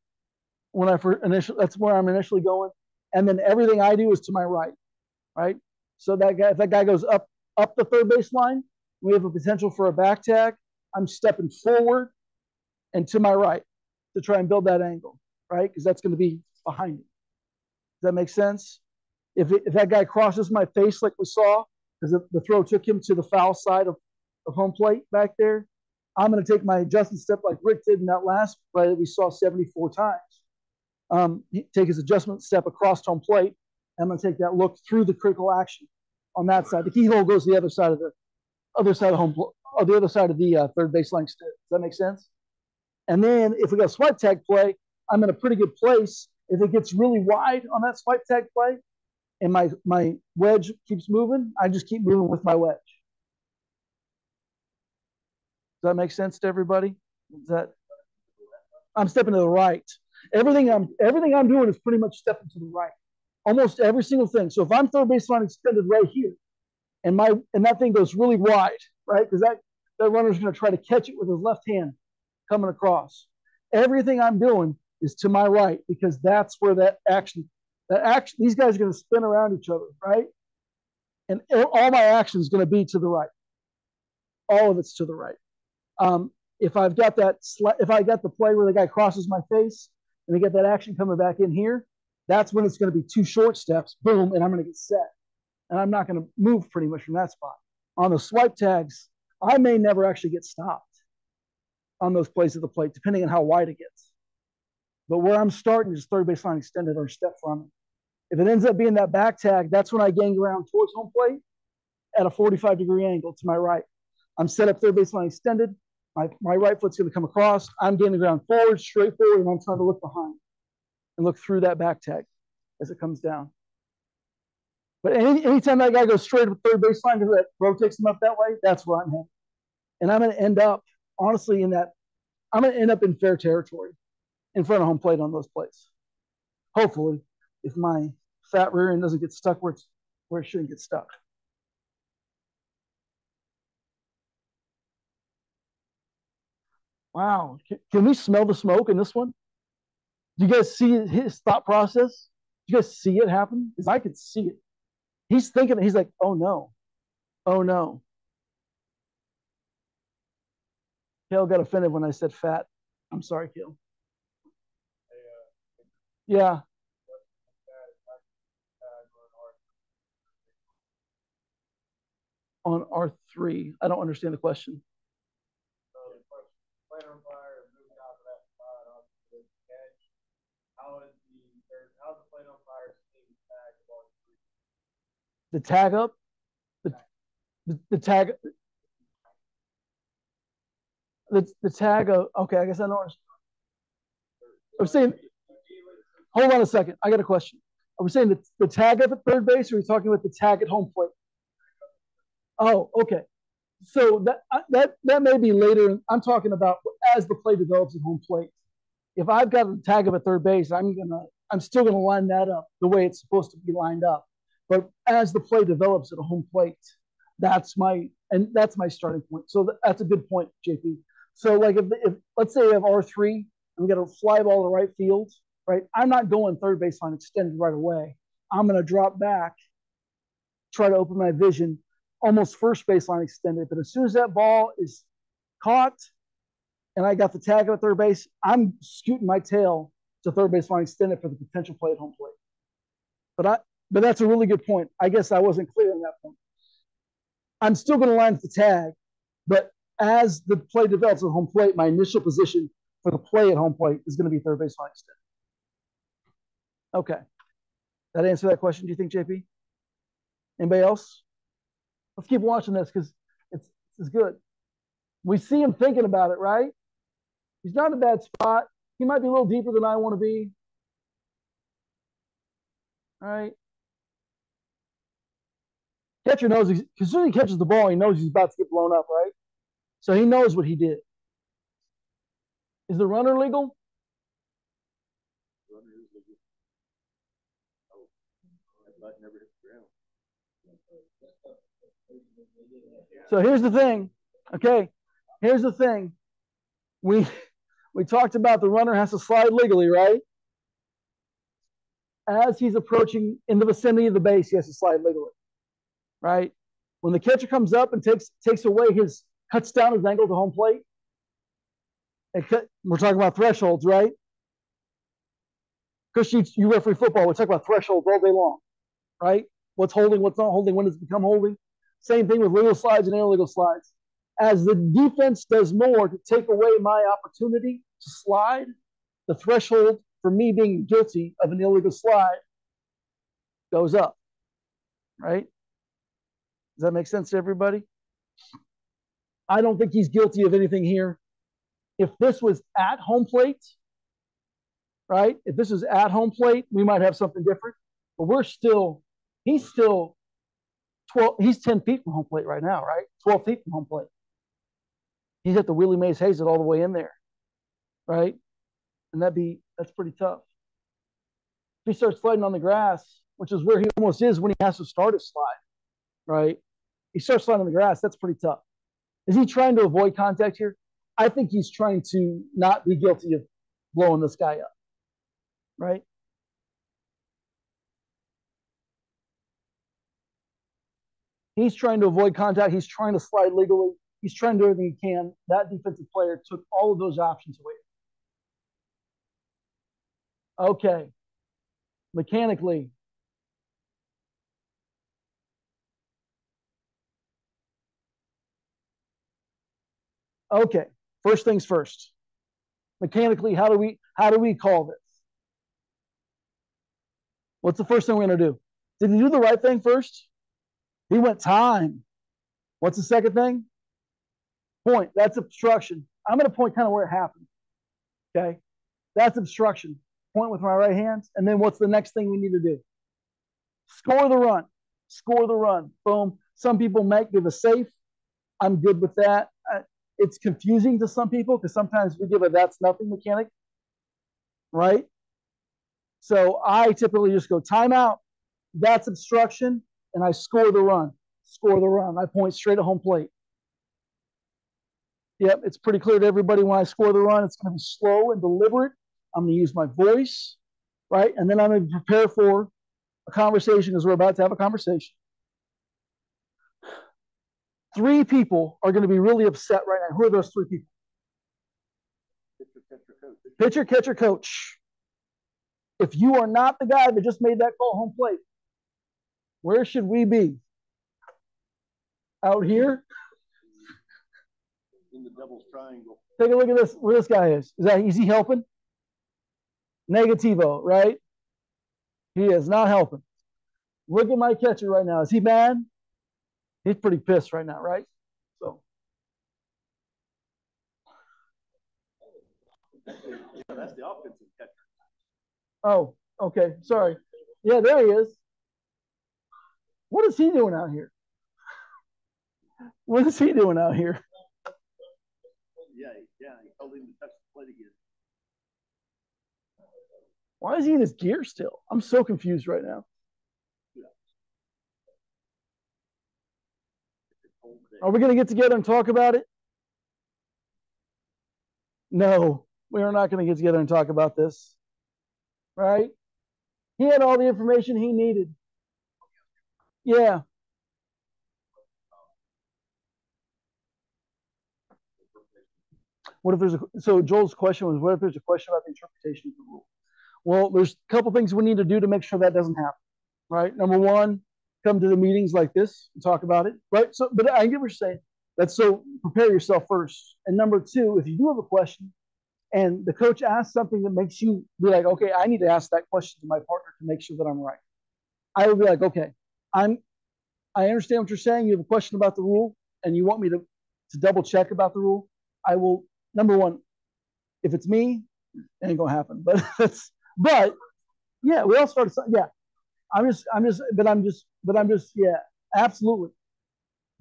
when I first initially. That's where I'm initially going, and then everything I do is to my right, right? So if that guy goes up the third baseline, we have a potential for a back tag. I'm stepping forward and to my right to try and build that angle, right? Because that's going to be behind me. Does that make sense? If that guy crosses my face like we saw, because the throw took him to the foul side of home plate back there, I'm going to take my adjustment step like Rick did in that last play that we saw 74 times. Take his adjustment step across home plate. And I'm going to take that look through the critical action on that side. The keyhole goes to the other side of the home plate, or the other side of the third baseline step. Does that make sense? And then if we got a swipe tag play, I'm in a pretty good place. If it gets really wide on that swipe tag play, and my wedge keeps moving, I just keep moving with my wedge. Does that make sense to everybody? I'm stepping to the right. Everything I'm doing is pretty much stepping to the right. Almost every single thing. So if I'm third baseline extended right here, and that thing goes really wide, right? Because that runner's going to try to catch it with his left hand coming across. Everything I'm doing is to my right, because that's where that action, these guys are going to spin around each other, right? And all my action is going to be to the right. All of it's to the right. If I got the play where the guy crosses my face and they get that action coming back in here, that's when it's going to be two short steps, boom, and I'm going to get set. And I'm not going to move pretty much from that spot. On the swipe tags, I may never actually get stopped on those plays at the plate, depending on how wide it gets. But where I'm starting is third baseline extended or step from it. If it ends up being that back tag, that's when I gang around towards home plate at a 45-degree angle to my right. I'm set up third baseline extended. My right foot's going to come across. I'm getting the ground forward, straight forward, and I'm trying to look behind and look through that back tag as it comes down. But anytime that guy goes straight to third baseline because that rotates him up that way, that's where I'm heading. And I'm going to end up, honestly, I'm going to end up in fair territory in front of home plate on those plays. Hopefully, if my fat rear end doesn't get stuck where it shouldn't get stuck. Wow. Can we smell the smoke in this one? Do you guys see his thought process? Do you guys see it happen? Because I could see it. He's thinking, he's like, oh no. Oh no. Kale got offended when I said fat. I'm sorry, Kale. Yeah. On R3, I don't understand the question. The tag up, the tag, the tag of, okay, I guess I don't understand. I'm saying, hold on a second. I got a question. Are we saying the tag up at third base, or are we talking about the tag at home plate? Oh, okay. So that may be later. I'm talking about as the play develops at home plate. If I've got a tag up at third base, I'm still gonna line that up the way it's supposed to be lined up. But as the play develops at a home plate, that's my starting point. So that's a good point, JP. So like if let's say we have R3 and we got a fly ball to right field, right? I'm not going third baseline extended right away. I'm going to drop back, try to open my vision, almost first baseline extended. But as soon as that ball is caught and I got the tag at third base, I'm scooting my tail to third baseline extended for the potential play at home plate. But that's a really good point. I guess I wasn't clear on that point. I'm still going to line up the tag, but as the play develops at home plate, my initial position for the play at home plate is going to be third baseline extended. Okay. That answer that question, do you think, JP? Anybody else? Let's keep watching this because it's good. We see him thinking about it, right? He's not in a bad spot. He might be a little deeper than I want to be. All right. Catcher knows, as soon as he catches the ball, he knows he's about to get blown up, right? So he knows what he did. Is the runner legal? So here's the thing. Okay. Here's the thing. We talked about the runner has to slide legally, right? As he's approaching in the vicinity of the base, he has to slide legally, right? When the catcher comes up and takes away cuts down his angle to home plate, we're talking about thresholds, right? Because you referee football, we talk about thresholds all day long, right? What's holding, what's not holding, when does it become holding? Same thing with legal slides and illegal slides. As the defense does more to take away my opportunity to slide, the threshold for me being guilty of an illegal slide goes up, right? Does that make sense to everybody? I don't think he's guilty of anything here. If this was at home plate, right? If this was at home plate, we might have something different. But he's still 12, he's 10 feet from home plate right now, right? 12 feet from home plate. He's at the Willie Mays Hayes it all the way in there, right? And that's pretty tough. If he starts sliding on the grass, which is where he almost is when he has to start his slide, right? He starts sliding on the grass, that's pretty tough. Is he trying to avoid contact here? I think he's trying to not be guilty of blowing this guy up, right? He's trying to avoid contact. He's trying to slide legally. He's trying to do everything he can. That defensive player took all of those options away. Okay. Mechanically. Okay. First things first. Mechanically, how do we call this? What's the first thing we're going to do? Did he do the right thing first? He went time. What's the second thing? Point. That's obstruction. I'm going to point kind of where it happened. Okay. That's obstruction. Point with my right hand. And then what's the next thing we need to do? Score the run. Score the run. Boom. Some people might give a safe. I'm good with that. It's confusing to some people because sometimes we give a that's nothing mechanic, right? So I typically just go timeout. That's obstruction. And I score the run. Score the run. I point straight at home plate. Yep, it's pretty clear to everybody when I score the run, it's going to be slow and deliberate. I'm going to use my voice, right? And then I'm going to prepare for a conversation because we're about to have a conversation. 3 people are going to be really upset right now. Who are those 3 people? Pitcher, catcher, coach. If you are not the guy that just made that call home plate, where should we be? Out here? In the devil's triangle. Take a look at this. Where this guy is. Is he helping? Negativo, right? He is not helping. Look at my catcher right now. Is he mad? He's pretty pissed right now, right? So. That's the offensive catcher. Oh, okay. Sorry. Yeah, there he is. What is he doing out here? What is he doing out here? Yeah, he told him to touch the plate again. Why is he in his gear still? I'm so confused right now. Are we going to get together and talk about it? No, we are not going to get together and talk about this. Right? He had all the information he needed. Yeah. What if there's so Joel's question was, what if there's a question about the interpretation of the rule? Well, there's a couple things we need to do to make sure that doesn't happen, right? Number one, come to the meetings like this and talk about it, right? So, but I get what you're saying. That's so prepare yourself first. And number two, if you do have a question and the coach asks something that makes you be like, okay, I need to ask that question to my partner to make sure that I'm right. I would be like, okay, I understand what you're saying. You have a question about the rule and you want me to double check about the rule. I will, number one, if it's me, it ain't gonna happen. But yeah, we all started. Yeah, yeah, absolutely.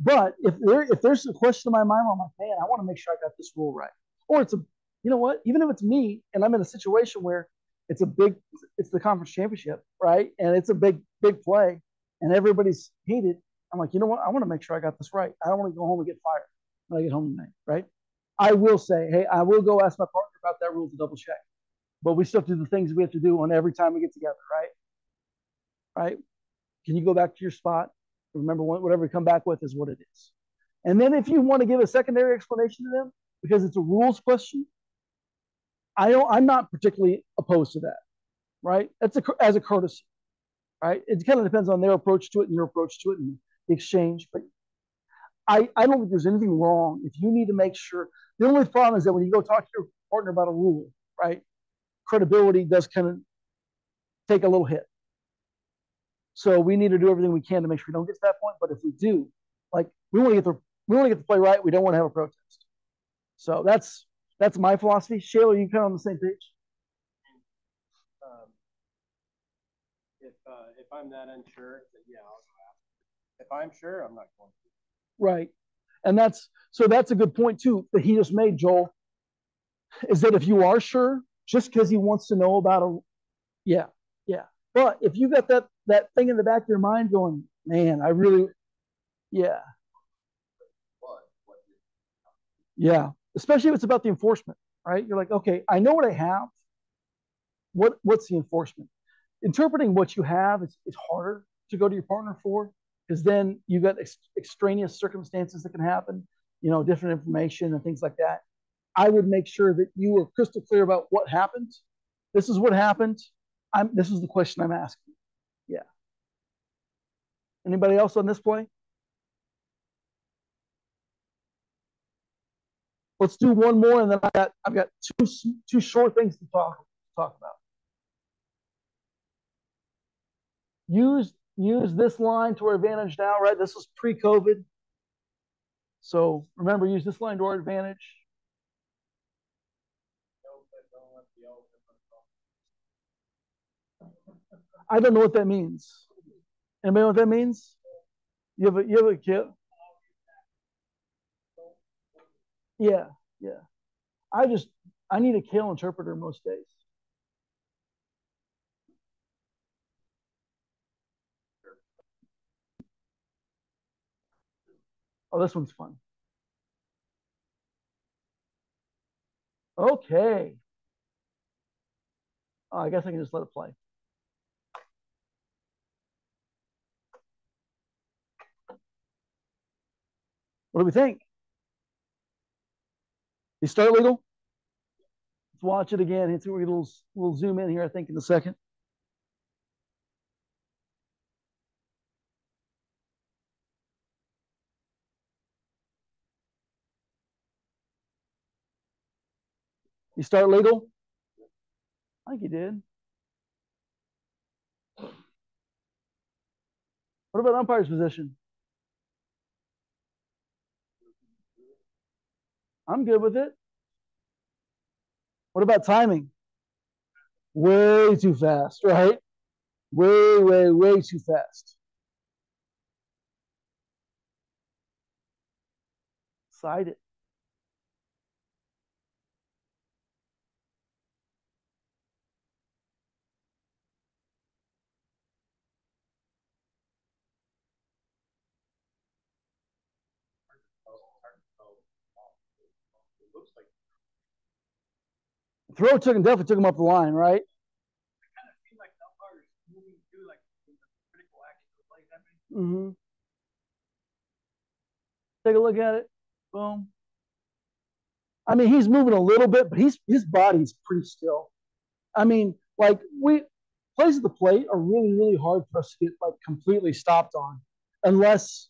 But if there's a question in my mind, I'm like, man, I want to make sure I got this rule right. Or it's a, you know what? Even if it's me and I'm in a situation where it's the conference championship, right? And it's a big play, and everybody's heated. I'm like, you know what? I want to make sure I got this right. I don't want to go home and get fired when I get home tonight, right? I will say, hey, I will go ask my partner about that rule to double check. But we still have to do the things we have to do on every time we get together, right? Right? Can you go back to your spot? Remember, whatever we come back with is what it is. And then if you want to give a secondary explanation to them, because it's a rules question, I'm not particularly opposed to that, right? That's as a courtesy, right? It kind of depends on their approach to it and your approach to it and the exchange. But I don't think there's anything wrong if you need to make sure. The only problem is that when you go talk to your partner about a rule, right, credibility does kind of take a little hit. So we need to do everything we can to make sure we don't get to that point. But if we do, like we want to get the play right. We don't want to have a protest. So that's my philosophy. Shayla, you kind of on the same page? If I'm that unsure, then yeah, I'll go ask. If I'm sure, I'm not going to. Right, and that's a good point too that he just made, Joel. Is that if you are sure, just because he wants to know about yeah. But if you got that thing in the back of your mind going, man, I really, yeah. Yeah, especially if it's about the enforcement, right? You're like, okay, I know what I have. What's the enforcement? Interpreting what you have is harder to go to your partner for, because then you got extraneous circumstances that can happen, different information and things like that. I would make sure that you were crystal clear about what happened. This is what happened. This is the question I'm asking. Yeah. Anybody else on this play? Let's do one more, and then I've got two short things to talk about. Use this line to our advantage now, right? This was pre-COVID. So remember, use this line to our advantage. I don't know what that means. Anybody know what that means? You have a kid? Yeah. I need a Kale interpreter most days. Oh, this one's fun. Okay. Oh, I guess I can just let it play. What do we think? You start legal? Let's watch it again. Let's see, we're going to zoom in here, I think, in a second. You start legal? I think you did. What about umpire's position? I'm good with it. What about timing? Way too fast, right? Way too fast. Side it. throw definitely took him up the line, right? It kind of seemed like the umpire is moving through like critical action of the play happening. Mm-hmm. Take a look at it. Boom. I mean, he's moving a little bit, but his body's pretty still. I mean, like plays at the plate are really, really hard for us to get like completely stopped on, unless,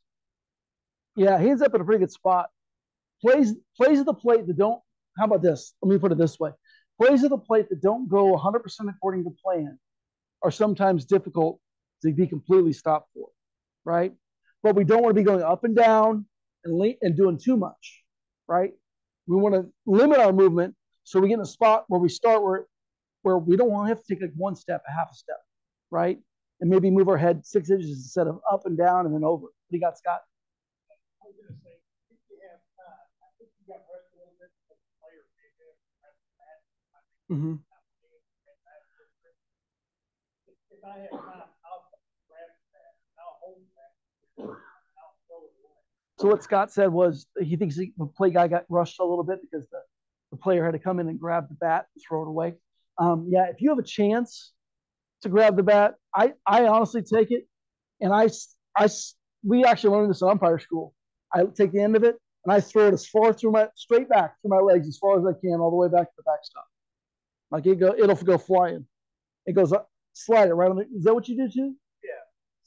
yeah, he ends up in a pretty good spot. Plays at the plate that don't. How about this? Let me put it this way: plays at the plate that don't go 100% according to plan are sometimes difficult to be completely stopped for, right? But we don't want to be going up and down and doing too much, right? We want to limit our movement so we get in a spot where we start where we don't want to have to take like one step, a half a step, right? And maybe move our head 6 inches instead of up and down and then over. What do you got, Scott? I was going to say, I think you got rushed a little bit. The player Mm-hmm. If I have time, I'll grab that. I'll hold that. I'll throw it away. So what Scott said was he thinks the play guy got rushed a little bit because the player had to come in and grab the bat and throw it away. Yeah, if you have a chance to grab the bat, I honestly take it, and we actually learned this in umpire school. I take the end of it and I throw it as far straight back through my legs as far as I can, all the way back to the backstop. Like it'll go flying. It goes up, slide it right on the. Is that what you do too? Yeah,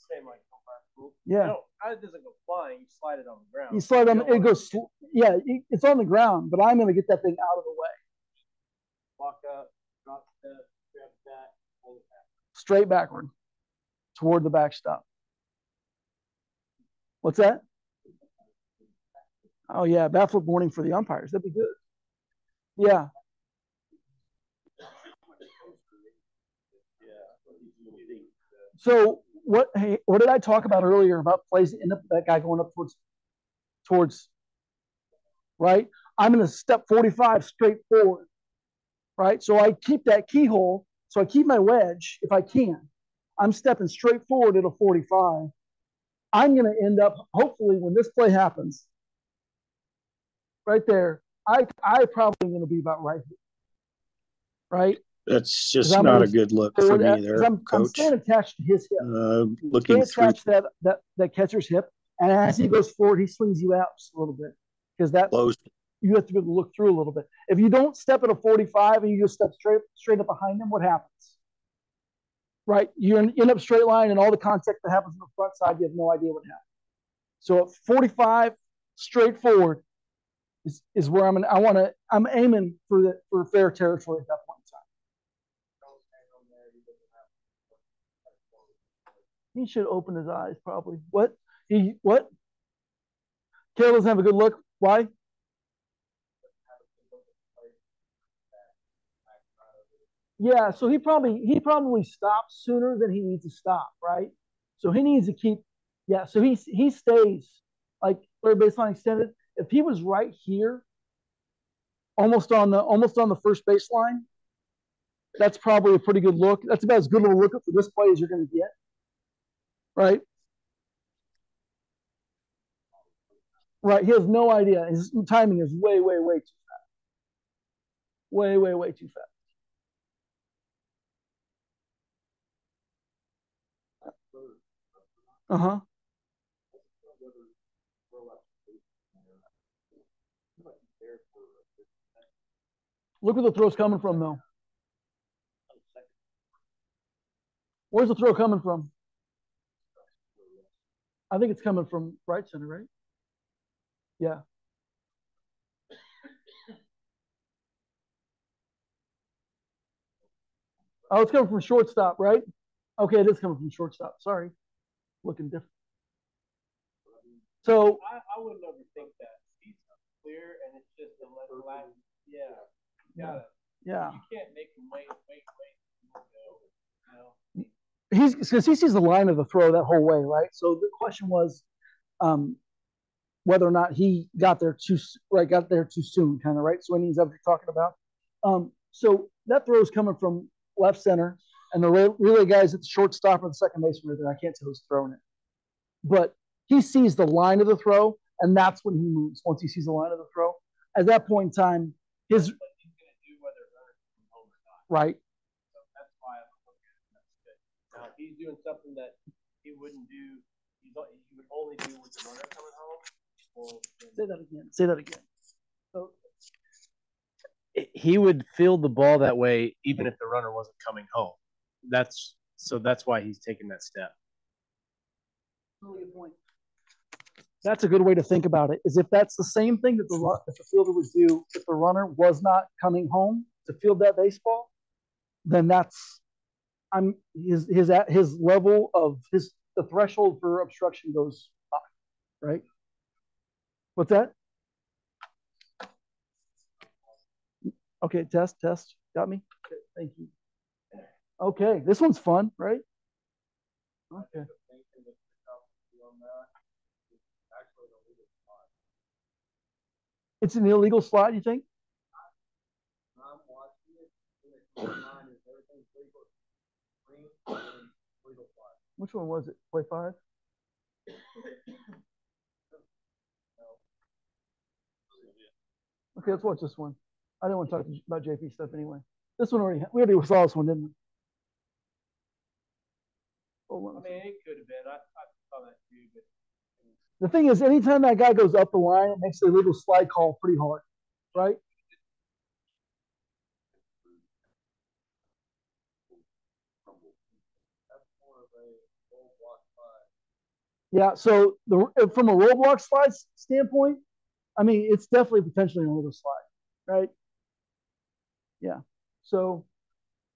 same like umpire school. Yeah. No, it doesn't go flying. You slide it on the ground. You slide on it goes. Yeah, it's on the ground, but I'm going to get that thing out of the way. Walk up, drop step, grab that, hold it back. Straight backward toward the backstop. What's that? Oh yeah, bat flip warning for the umpires. That'd be good. Yeah. So what did I talk about earlier about plays that end up that guy going up towards right? I'm going to step 45 straight forward, right? So I keep that keyhole. So I keep my wedge if I can. I'm stepping straight forward at a 45. I'm going to end up, hopefully, when this play happens, right there, I probably going to be about right here, right? That's just not a good look for me there, I'm staying attached to his hip. Looking through that catcher's hip, and as he goes forward, he swings you out just a little bit because that close. You have to be able to look through a little bit. If you don't step at a 45 and you just step straight up behind him, what happens? Right, you're in up straight line, and all the contact that happens on the front side, you have no idea what happened. So at 45, straight forward is where I'm aiming for fair territory at that point in time. He should open his eyes, probably. What? Caleb doesn't have a good look. Why? Yeah, so he probably stops sooner than he needs to stop, right? So he needs to keep. Yeah, so he stays like third baseline extended. If he was right here, almost on the first baseline, that's probably a pretty good look. That's about as good of a look for this play as you're going to get, right? Right, he has no idea. His timing is way, way, way too fast. Way, way, way too fast. Uh-huh. Look where the throw's coming from, though. Where's the throw coming from? I think it's coming from right center, right? Yeah. Oh, it's coming from shortstop, right? Okay, it is coming from shortstop. Sorry. Looking different. So I wouldn't overthink that. He's clear, and it's just a left. Yeah. Yeah. You can't make him wait. Because he sees the line of the throw that whole way, right? So the question was whether or not he got there too soon, kind of, right? So when he's up talking about. So that throw is coming from left center, and the relay guys at the shortstop or the second baseman right there. I can't tell who's throwing it, but he sees the line of the throw, and that's when he moves. Once he sees the line of the throw, at that point in time, Right. So that's why I'm looking at that's good. Now, if he's doing something that he wouldn't do, he would only do with the runner coming home. Well, say that again. Say that again. So, he would field the ball that way, even if the runner wasn't coming home. That's why he's taking that step. really good point. That's a good way to think about it. Is if that's the same thing that the fielder would do if the runner was not coming home to field that baseball, then that's his level of the threshold for obstruction goes up, right? What's that? Okay, test. Got me? Okay, thank you. Okay, this one's fun, right? Okay. It's an illegal slide, you think? Which one was it? Play 5? Okay, let's watch this one. I didn't want to talk about JP stuff anyway. This one we already saw this one, didn't we? I mean, it could have been. I saw that too, but the thing is, anytime that guy goes up the line, it makes the illegal slide call pretty hard, right? Yeah, so from a roadblock slide standpoint, I mean, it's definitely potentially an illegal slide, right? Yeah. So,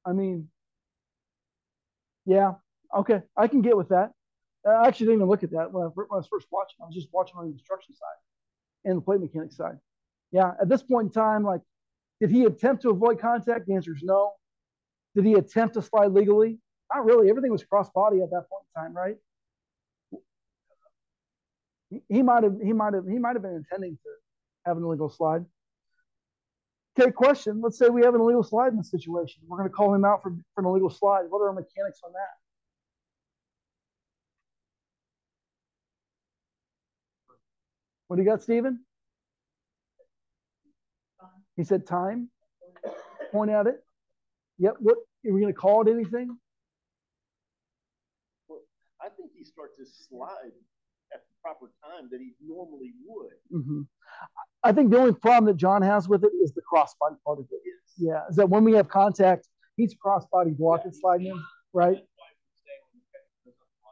I mean, yeah, okay, I can get with that. I actually didn't even look at that when I was first watching. I was just watching on the instruction side and the plate mechanics side. Yeah, at this point in time, like, did he attempt to avoid contact? The answer is no. Did he attempt to slide legally? Not really. Everything was cross body at that point in time, right? He might have been intending to have an illegal slide. Okay, question. Let's say we have an illegal slide in this situation. We're going to call him out for an illegal slide. What are our mechanics on that? What do you got, Steven? He said time. Point at it. Yep. What are we going to call it? Anything? Well, I think he starts his slide at the proper time that he normally would. Mm-hmm. I think the only problem that John has with it is the crossbody part of it. Yes. Yeah, is that when we have contact, he's crossbody blocking, sliding in, right?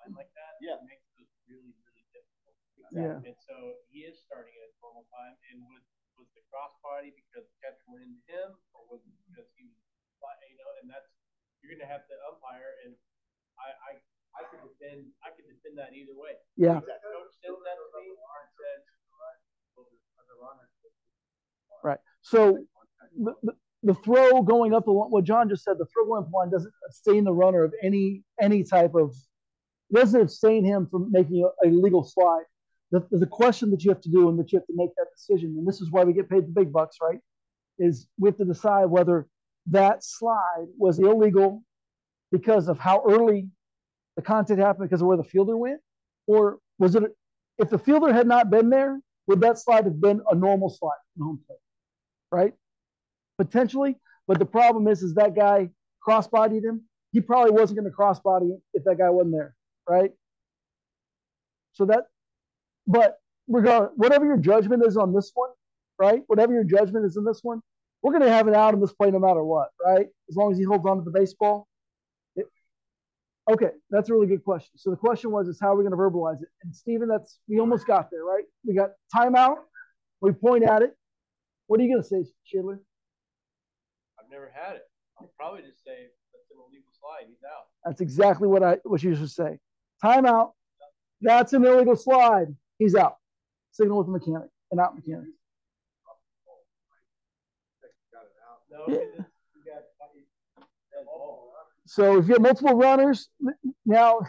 Like that, yeah, it makes it really, really difficult. Exactly. Yeah. And so he is starting at his normal time. And was the crossbody because the catcher went into him, or was it because he was, and that's you're going to have to umpire. And I could defend that either way. Yeah. Coach sent that to me and said, right. So the throw going up the line, what John just said, the throw going up the line doesn't abstain the runner of any type of, doesn't abstain him from making a legal slide. The question that you have to do and that you have to make that decision, and this is why we get paid the big bucks, right? Is we have to decide whether that slide was illegal because of how early the contact happened because of where the fielder went, or was it, if the fielder had not been there, would that slide have been a normal slide in home plate, right? Potentially, but the problem is that guy cross-bodied him. He probably wasn't going to cross-body if that guy wasn't there, right? So that, but regardless, whatever your judgment is on this one, right? Whatever your judgment is in this one, we're going to have it out in this play no matter what, right? As long as he holds on to the baseball. Okay, that's a really good question. So the question is how are we going to verbalize it? And Steven, we almost got there, right? We got timeout. We point at it. What are you going to say, Schindler? I've never had it. I'll probably just say that's an illegal slide. He's out. That's exactly what you should say. Timeout. That's an illegal slide. He's out. Signal with the mechanic, an out mechanic. Yeah. So if you have multiple runners, now,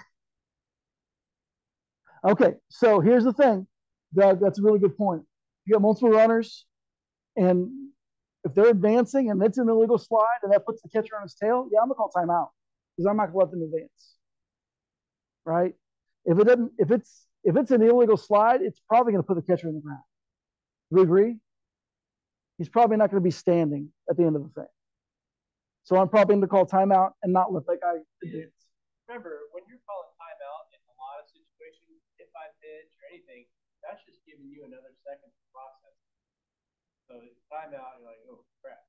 okay, so here's the thing, Doug, that's a really good point. You got multiple runners, and if they're advancing and it's an illegal slide and that puts the catcher on his tail, yeah, I'm gonna call timeout because I'm not gonna let them advance, right? If it's an illegal slide, it's probably gonna put the catcher in the ground. Do we agree? He's probably not gonna be standing at the end of the thing. So I'm probably going to call timeout and not let that guy advance. Remember, when you're calling timeout in a lot of situations, if I pitch or anything, that's just giving you another second to process. So timeout, you're like, oh crap,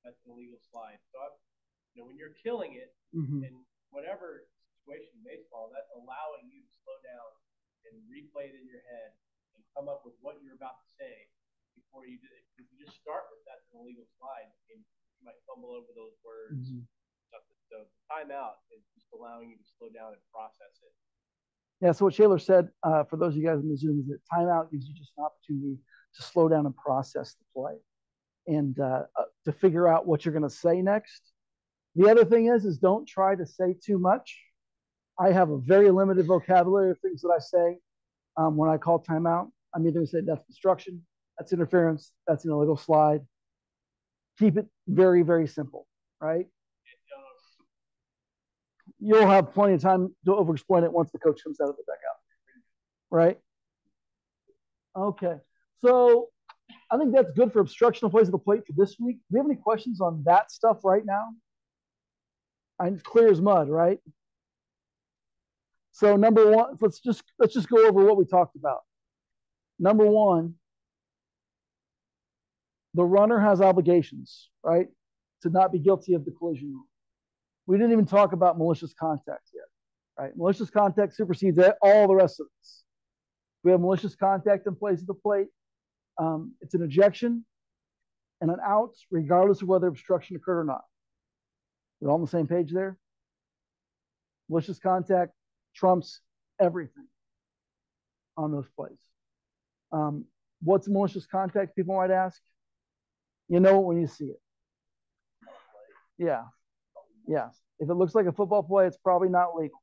that's an illegal slide. So when you're killing it in whatever situation in baseball, that's allowing you to slow down and replay it in your head and come up with what you're about to say before you do it. If you just start with that's an illegal slide, and you might fumble over those words. So timeout is just allowing you to slow down and process it. Yeah, so what Shaler said, for those of you guys in the Zoom, is that timeout gives you just an opportunity to slow down and process the play and to figure out what you're going to say next. The other thing is don't try to say too much. I have a very limited vocabulary of things that I say when I call timeout. I'm either going to say that's obstruction, that's interference, that's an illegal slide. Keep it very, very simple, right? You'll have plenty of time to over-explain it once the coach comes out of the dugout, right? Okay, so I think that's good for obstruction of plays at the plate for this week. Do you have any questions on that stuff right now? It's clear as mud, right? So number one, let's just go over what we talked about. Number one, the runner has obligations, right, to not be guilty of the collision rule. We didn't even talk about malicious contact yet, right? Malicious contact supersedes all the rest of this. We have malicious contact in plays at the plate. It's an ejection and an out, regardless of whether obstruction occurred or not. We're all on the same page there. Malicious contact trumps everything on those plays. What's malicious contact, people might ask? You know it when you see it. Yeah. Yeah. If it looks like a football play, it's probably not legal.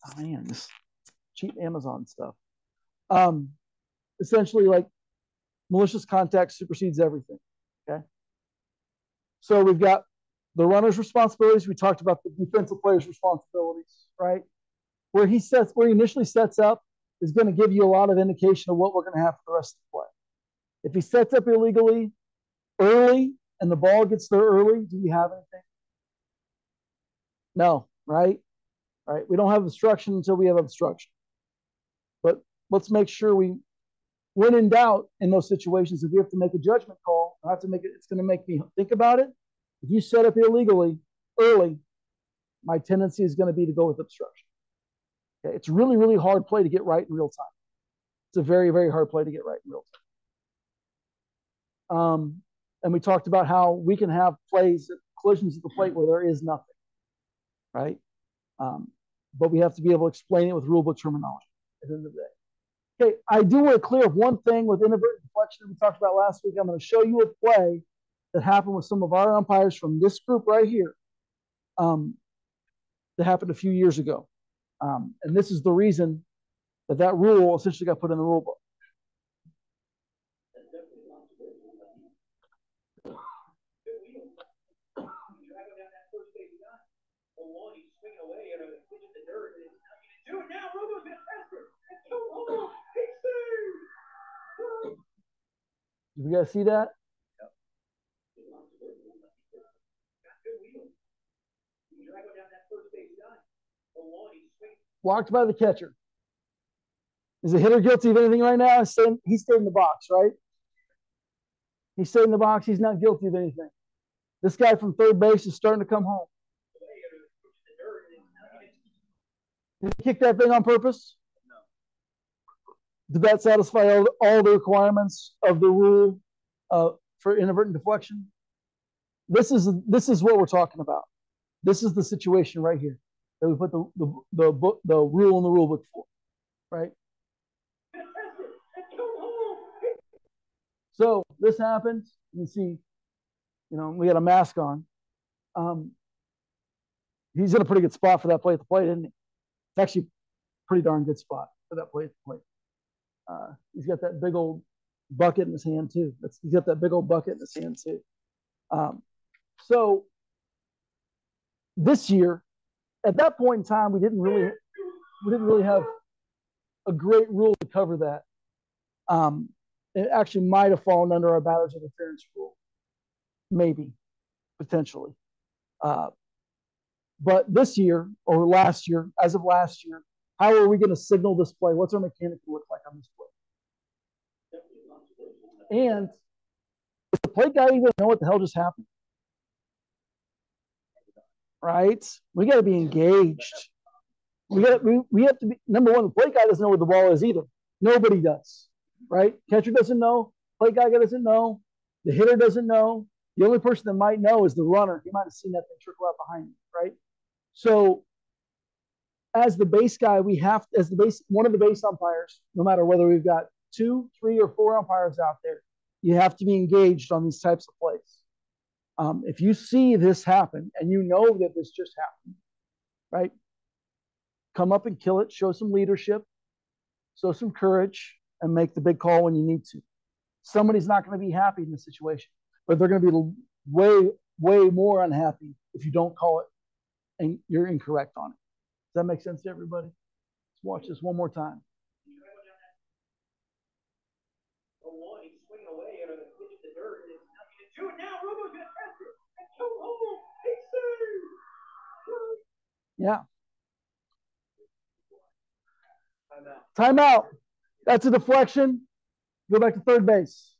Oh, man, this cheap Amazon stuff. Essentially, like, malicious contact supersedes everything, okay? So we've got the runner's responsibilities. We talked about the defensive player's responsibilities, right? Where he initially sets up is going to give you a lot of indication of what we're going to have for the rest of the play. If he sets up illegally early and the ball gets there early, do we have anything? No, right? Right. We don't have obstruction until we have obstruction. But let's make sure when in doubt in those situations, if we have to make a judgment call, I have to make it, it's going to make me think about it. If you set up illegally early, my tendency is going to be to go with obstruction. Okay. It's really, really hard play to get right in real time. It's a very, very hard play to get right in real time. And we talked about how we can have plays, collisions at the plate where there is nothing, right? But we have to be able to explain it with rulebook terminology at the end of the day. Okay, I do want to clear up one thing with inadvertent deflection that we talked about last week. I'm going to show you a play that happened with some of our umpires from this group right here that happened a few years ago. And this is the reason that rule essentially got put in the rule book. Did you guys see that? Blocked by the catcher. Is the hitter guilty of anything right now? He stayed in the box, right? He stayed in the box. He's not guilty of anything. This guy from third base is starting to come home. Did he kick that thing on purpose? Did that satisfy all the requirements of the rule for inadvertent deflection? This is what we're talking about. This is the situation right here that we put the rule in the rule book for, right? So this happens. You can see, we got a mask on. He's in a pretty good spot for that play at the plate, isn't he? It's actually a pretty darn good spot for that play at the plate. He's got that big old bucket in his hand too. He's got that big old bucket in his hand too. So this year, at that point in time, we didn't really have a great rule to cover that. It actually might have fallen under our batter's interference rule. maybe, potentially. But this year or last year, as of last year, how are we going to signal this play? What's our mechanic look like on this play? And does the play guy even know what the hell just happened? Right? We got to be engaged. We have to be, number one, the play guy doesn't know where the ball is either. Nobody does. Right? Catcher doesn't know. Play guy doesn't know. The hitter doesn't know. The only person that might know is the runner. He might have seen that thing trickle out behind him, right? So as the base guy, we have, as the base, one of the base umpires, no matter whether we've got 2, 3, or 4 umpires out there, you have to be engaged on these types of plays. If you see this happen and you know that this just happened, right? Come up and kill it, show some leadership, show some courage, and make the big call when you need to. Somebody's not going to be happy in this situation, but they're going to be way, way more unhappy if you don't call it and you're incorrect on it. Does that make sense to everybody? Let's watch this one more time. Yeah. Timeout. That's a deflection. Go back to third base.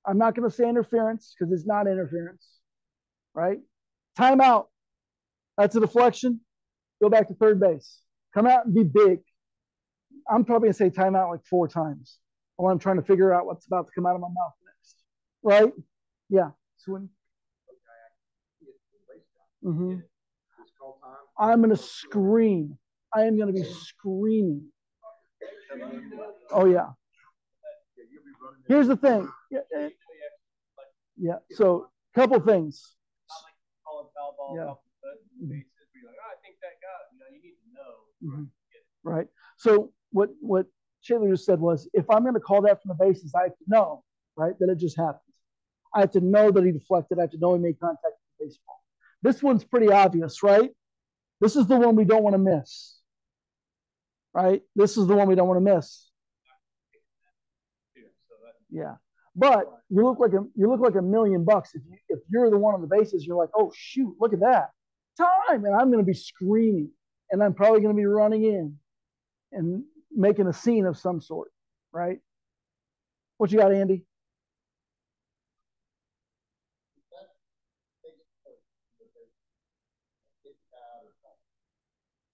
I'm not going to say interference because it's not interference, right? Timeout. That's a deflection. Go back to third base. Come out and be big. I'm probably going to say timeout like 4 times while I'm trying to figure out what's about to come out of my mouth next, right? Yeah. Swing. Mm-hmm. I'm going to scream. I am going to be screaming. Oh, yeah. Here's the thing. Yeah. So, a couple things. Yeah. I think that got, you need to know. Mm-hmm. Right. So what Shayla just said was, if I'm going to call that from the bases, I have to know, right, that it just happened. I have to know that he deflected. I have to know he made contact with the baseball. This one's pretty obvious, right? This is the one we don't want to miss, right? This is the one we don't want to miss. Yeah. But you look like $1 million if you're the one on the bases. You're like, oh shoot, look at that time, and I'm going to be screaming, and I'm probably going to be running in and making a scene of some sort, right? What you got, Andy?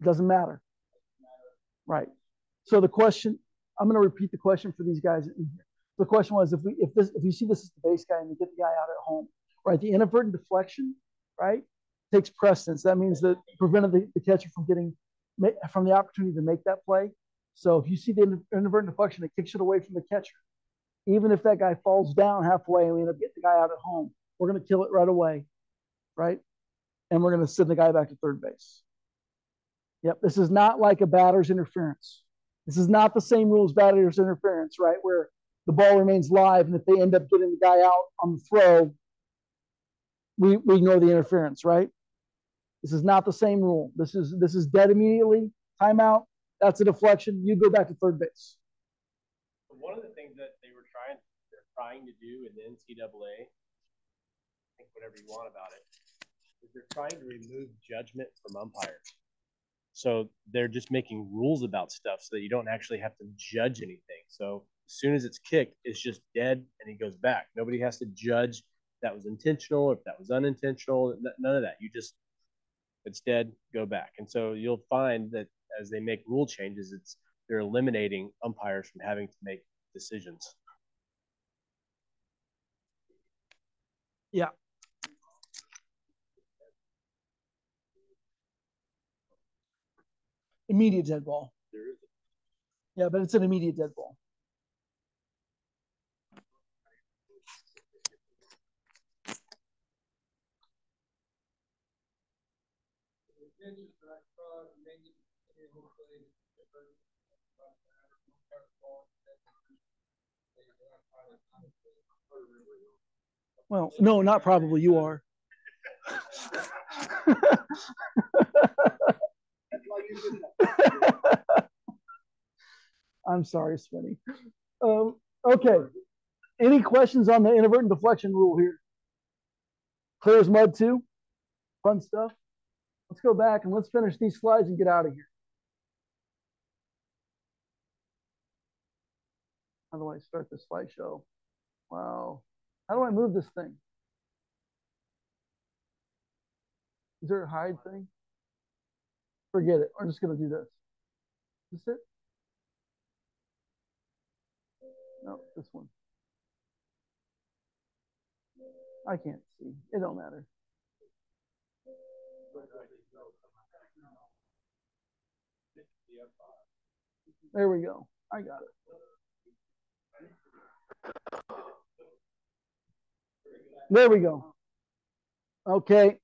Doesn't matter, right? So the question, I'm going to repeat the question for these guys in here. The question was, if you see this as the base guy and you get the guy out at home, right? The inadvertent deflection, right, takes precedence. That means that prevented the catcher from the opportunity to make that play. So if you see the inadvertent deflection, it kicks it away from the catcher. Even if that guy falls down halfway and we end up getting the guy out at home, we're going to kill it right away, right? And we're going to send the guy back to third base. Yep, this is not like a batter's interference. This is not the same rule as batter's interference, right? Where the ball remains live, and if they end up getting the guy out on the throw, we ignore the interference, right? This is not the same rule. This is dead immediately, timeout, that's a deflection, you go back to third base. One of the things that they're trying to do in the NCAA, think whatever you want about it, is they're trying to remove judgment from umpires. So they're just making rules about stuff so that you don't actually have to judge anything. So as soon as it's kicked, it's just dead and he goes back. Nobody has to judge if that was intentional or if that was unintentional. None of that. It's dead, go back. And so you'll find that as they make rule changes, they're eliminating umpires from having to make decisions. Yeah. Immediate dead ball. Yeah, but it's an immediate dead ball. Well, no, not probably. You are. I'm sorry, Spenny. Okay. Any questions on the inadvertent deflection rule here? Clear as mud too. Fun stuff. Let's go back and let's finish these slides and get out of here. How do I start this slideshow? Wow. How do I move this thing? Is there a hide thing? Forget it. I'm just going to do this. Is this it? No, this one. I can't see. It don't matter. There we go. I got it. There we go. Okay.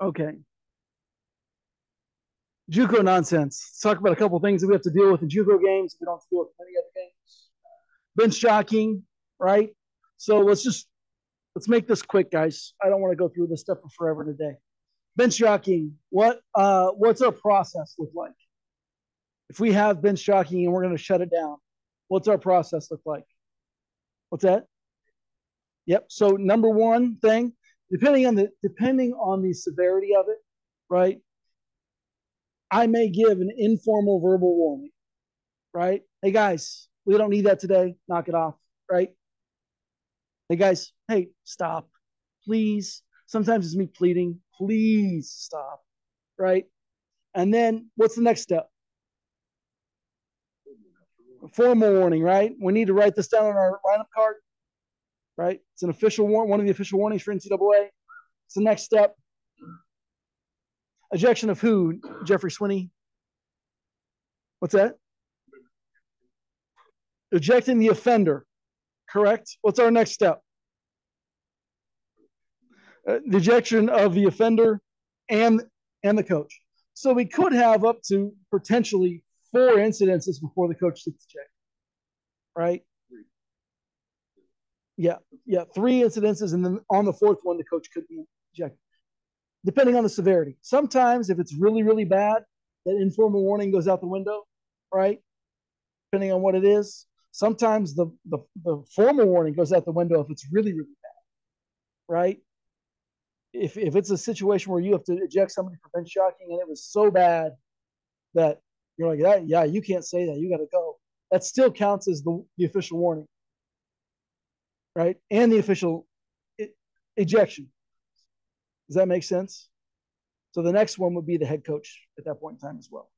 Okay. JUCO nonsense. Let's talk about a couple things that we have to deal with in JUCO games. We don't have to deal with many other games. Bench jockeying, right? So let's make this quick, guys. I don't want to go through this stuff for forever today. Bench jockeying. What's our process look like? If we have bench jockeying and we're going to shut it down, what's our process look like? What's that? Yep. So number one thing, depending on the severity of it, right? I may give an informal verbal warning, right? Hey guys, we don't need that today. Knock it off, right? Hey guys, hey, stop, please. Sometimes it's me pleading, please stop, right? And then what's the next step? A formal warning, right? We need to write this down on our lineup card, right? It's an official warning, one of the official warnings for NCAA. It's the next step. Ejection of who, Jeffrey Swinney? What's that? Ejecting the offender, correct? What's our next step? The ejection of the offender and the coach. So we could have up to potentially 4 incidences before the coach gets ejected, right? Yeah, 3 incidences, and then on the 4th one, the coach could be ejected, depending on the severity. Sometimes, if it's really, really bad, that informal warning goes out the window, right? Depending on what it is. Sometimes the formal warning goes out the window if it's really, really bad, right? If it's a situation where you have to eject somebody for bench jockeying and it was so bad that you're like, yeah, you can't say that, you got to go. That still counts as the official warning, right? And the official ejection. Does that make sense? So the next one would be the head coach at that point in time as well.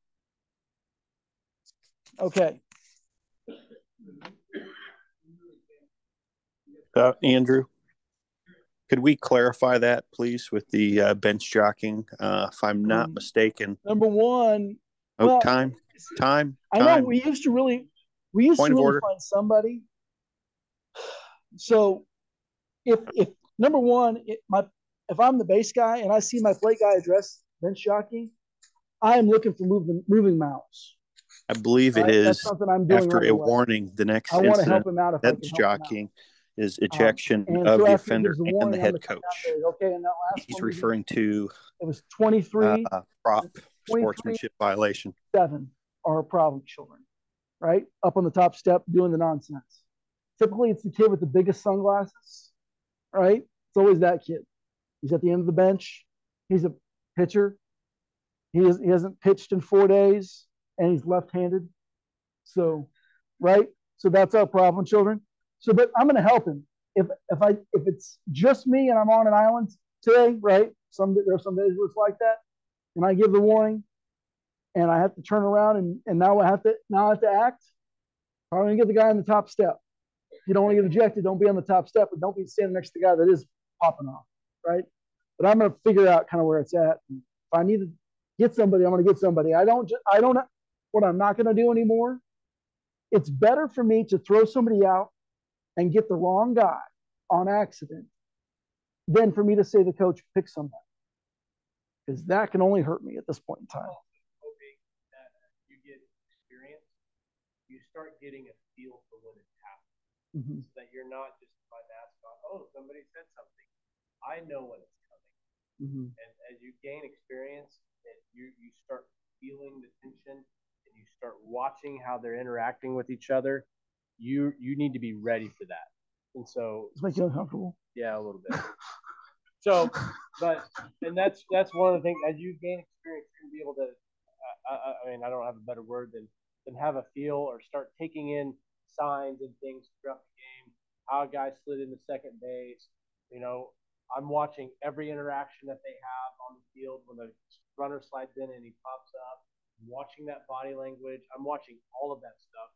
Okay. Andrew, could we clarify that, please, with the bench jockeying? If I'm not mistaken. Number one. Oh, well, time. I know we used to really find somebody. So if number one, if I'm the base guy and I see my plate guy address bench jockeying, I am looking for moving mouse. I believe it is. That's something I'm doing after right a away. warning. The next I want to help him out if bench jockeying is ejection and of so the after he offender gives the and warning, the I'm head gonna come coach. down there, okay, and that last He's one referring to it was 23 prop sportsmanship violation. 7 are problem children, right? Up on the top step doing the nonsense. Typically, it's the kid with the biggest sunglasses, right? It's always that kid. He's at the end of the bench. He's a pitcher. He hasn't pitched in 4 days, and he's left-handed. So, right? So that's our problem, children. So, but I'm going to help him. If it's just me and I'm on an island today, right? There are some days where it's like that, and I give the warning, and I have to turn around and now I have to act. I'm going to get the guy on the top step. If you don't want to get ejected, don't be on the top step, but don't be standing next to the guy that is popping off, right? But I'm going to figure out kind of where it's at. And if I need to get somebody, I'm going to get somebody. What I'm not going to do anymore. It's better for me to throw somebody out and get the wrong guy on accident than for me to say the coach pick somebody, because that can only hurt me at this point in time. Hoping that you get experience, you start getting a feel for when it's happening, so that you're not just by mascot. Oh, somebody said something. I know when it's coming, and as you gain experience, you start feeling the tension, and you start watching how they're interacting with each other. You need to be ready for that. And so, Does it make you uncomfortable? yeah, a little bit. So, and that's one of the things, as you gain experience, you're gonna be able to. I mean, I don't have a better word than have a feel or start taking in signs and things throughout the game. How a guy slid into second base. You know, I'm watching every interaction that they have on the field when the runner slides in and he pops up. I'm watching that body language. I'm watching all of that stuff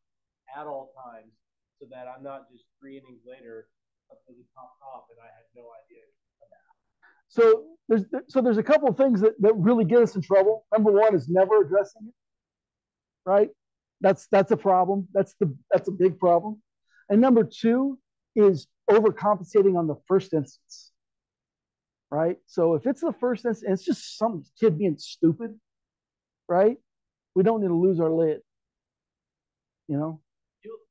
at all times, so that I'm not just 3 innings later something he popped off and I had no idea. So there's a couple of things that really get us in trouble. Number one is never addressing it, right? That's a problem. That's a big problem. And number two is overcompensating on the first instance, right? So if it's the first instance, it's just some kid being stupid, right? We don't need to lose our lid, you know.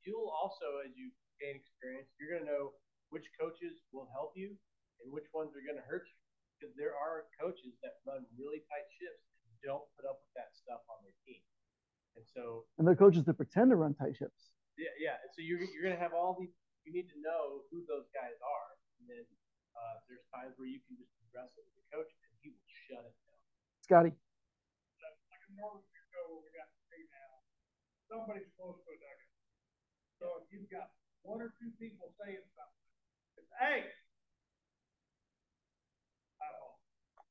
You'll also, as you gain experience, you're going to know which coaches will help you and which ones are going to hurt you. Because there are coaches that run really tight shifts and don't put up with that stuff on their team. And there are coaches that pretend to run tight shifts. Yeah. So you're going to have all these. You need to know who those guys are, and then there's times where you can just address it with the coach, and he will shut it down. Scotty. Like a normal show where we got three now, somebody's close to a nugget. So if you've got one or two people saying something, it's hey.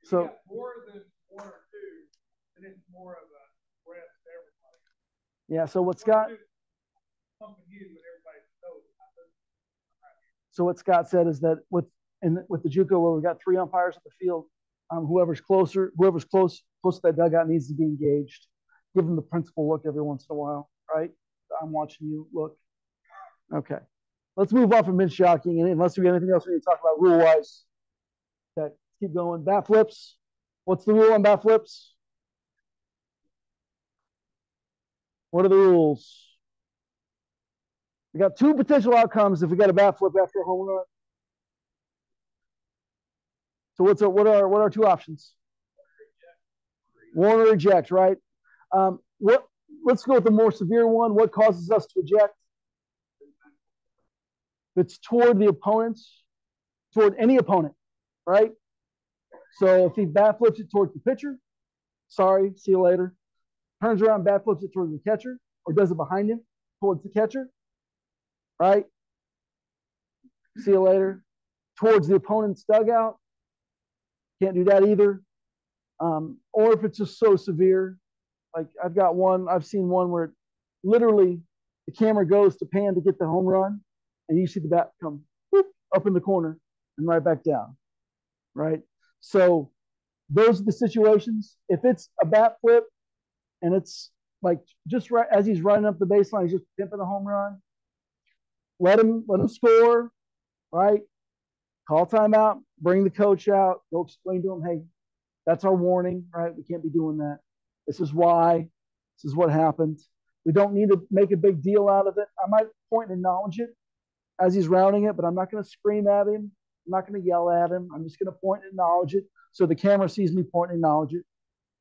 If you got more than one or two, then it's more of a threat to everybody. Yeah. So what Scott? So what Scott said is that with the JUCO where we've got 3 umpires at the field, whoever's close to that dugout needs to be engaged. Give them the principal look every once in a while, right? I'm watching you. Look. Okay. Let's move on from bench jockeying, and unless we got anything else we need to talk about rule-wise. Okay, let's keep going. Bat flips. What's the rule on bat flips? What are the rules? We got 2 potential outcomes if we got a bat flip after a home run. So what are 2 options? Warn or eject, right? Let's go with the more severe one. What causes us to eject? It's toward the opponents, toward any opponent, right? So if he bat flips it towards the pitcher, sorry, see you later. Turns around, bat flips it towards the catcher, or does it behind him towards the catcher, right? See you later. Towards the opponent's dugout, can't do that either. Or if it's just so severe, like I've seen one where literally the camera goes to pan to get the home run, and you see the bat come whoop, up in the corner and right back down, right? So those are the situations. If it's a bat flip and it's like just right as he's running up the baseline, he's just pimping a home run, let him score, right? Call timeout, bring the coach out, go explain to him, hey, that's our warning, right? We can't be doing that. This is why. This is what happened. We don't need to make a big deal out of it. I might point and acknowledge it as he's rounding it, but I'm not going to scream at him. I'm not going to yell at him. I'm just going to point and acknowledge it so the camera sees me point and acknowledge it,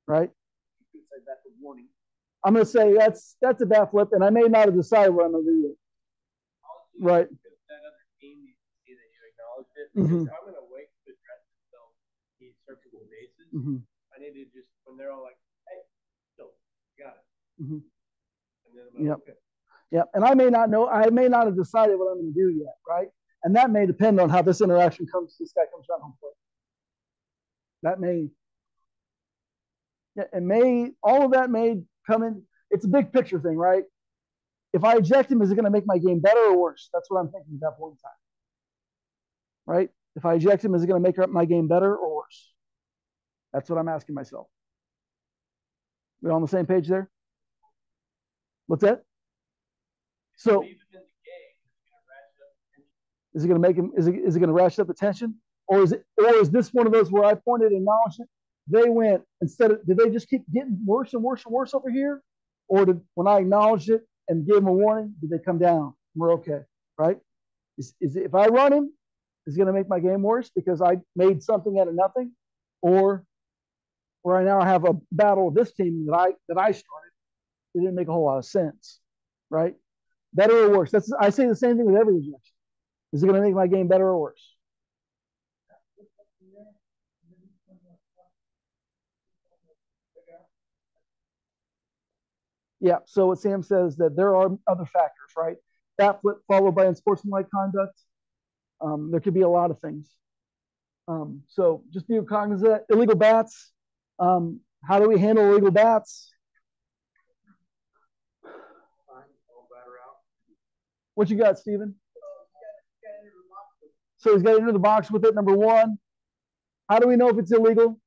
right? You could say that's a warning. I'm going to say that's a bat flip, and I may not have decided what I'm going to do yet. Right. That other team needs to see that you acknowledge it. Because I'm going to wait to address it until he searches the bases. I need to just, when they're all like, hey, still, got it. And then I'm like, okay. Yep. And I may not have decided what I'm going to do yet, right? And that may depend on how this interaction comes, this guy comes down home plate. That may, all of that may come in. It's a big picture thing, right? If I eject him, is it going to make my game better or worse? That's what I'm thinking at that point in time, right? If I eject him, is it going to make my game better or worse? That's what I'm asking myself. We on the same page there? What's that? So, is it going to make him? Is it going to ratchet up the tension, or is this one of those where I pointed and acknowledged it? They went did they just keep getting worse and worse and worse over here, or when I acknowledged it and gave them a warning, did they come down? We're okay, right? If I run him, is it going to make my game worse because I made something out of nothing, or where I now have a battle with this team that I started? It didn't make a whole lot of sense, right? Better or worse? I say the same thing with every ejection. Is it going to make my game better or worse? Yeah, so what Sam says that there are other factors, right? Bat flip followed by unsportsmanlike conduct. There could be a lot of things. So just be cognizant of that. Illegal bats. How do we handle illegal bats? What you got, Steven? So he's got to enter the box with it, number one. How do we know if it's illegal?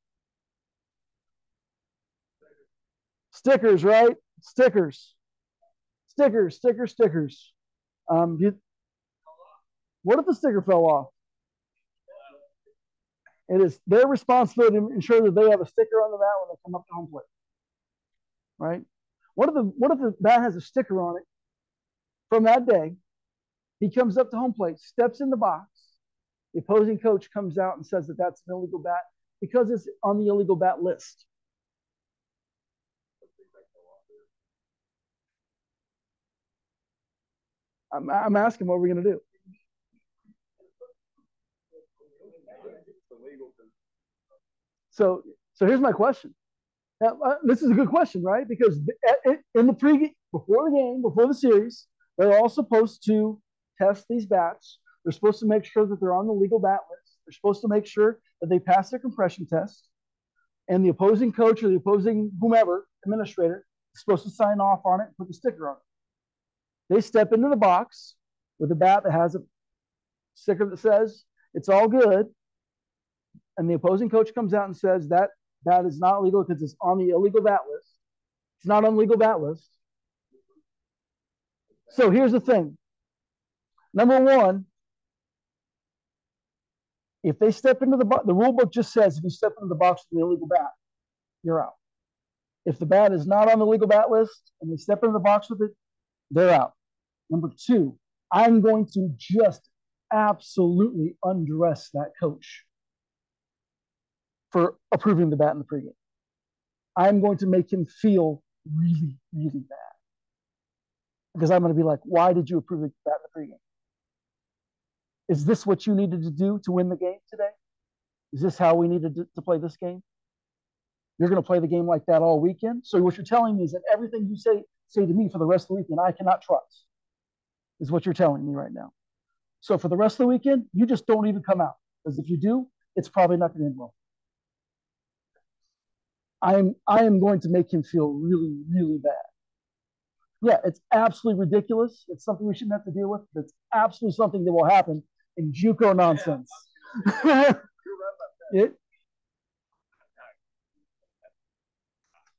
Stickers, right? Stickers. Stickers, stickers, stickers. What if the sticker fell off? It is their responsibility to ensure that they have a sticker on the bat when they come up to home plate. Right? What if the bat has a sticker on it from that day? He comes up to home plate, steps in the box. The opposing coach comes out and says that that's an illegal bat because it's on the illegal bat list. I'm asking, what are we going to do? So here's my question. Now, this is a good question, right? Because in the pregame, before the game, before the series, they're all supposed to test these bats. They're supposed to make sure that they're on the legal bat list. They're supposed to make sure that they pass their compression test. And the opposing coach or the opposing whomever, administrator, is supposed to sign off on it and put the sticker on it. They step into the box with a bat that has a sticker that says it's all good. And the opposing coach comes out and says that bat is not legal because it's on the illegal bat list. It's not on the legal bat list. So here's the thing. Number one, if they step into the rule book just says if you step into the box with the illegal bat, you're out. If the bat is not on the legal bat list and they step into the box with it, they're out. Number two, I'm going to just absolutely undress that coach for approving the bat in the pregame. I'm going to make him feel really, really bad. Because I'm going to be like, why did you approve the bat in the pregame? Is this what you needed to do to win the game today? Is this how we needed to play this game? You're going to play the game like that all weekend? So what you're telling me is that everything you say to me for the rest of the weekend, I cannot trust, is what you're telling me right now. So for the rest of the weekend, you just don't even come out. Because if you do, it's probably not going to end well. I am going to make him feel really, really bad. Yeah, it's absolutely ridiculous. It's something we shouldn't have to deal with. But it's absolutely something that will happen in JUCO nonsense.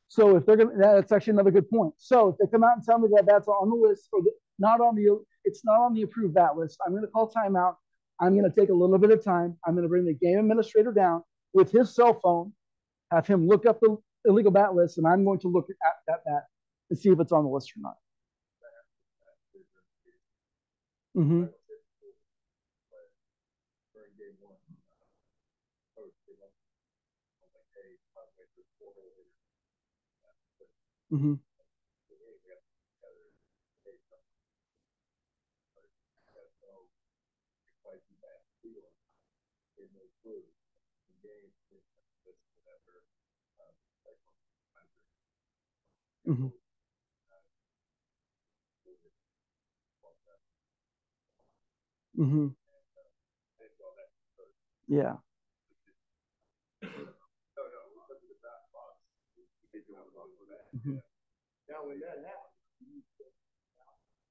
So if they're gonna, that's actually another good point. So if they come out and tell me that that's on the list or not on the, it's not on the approved bat list, I'm going to call timeout. I'm going to take a little bit of time. I'm going to bring the game administrator down with his cell phone, have him look up the illegal bat list, and I'm going to look at that bat and see if it's on the list or not. Mm-hmm. Mm-hmm. Mm-hmm. Mm-hmm. Yeah. Mm-hmm.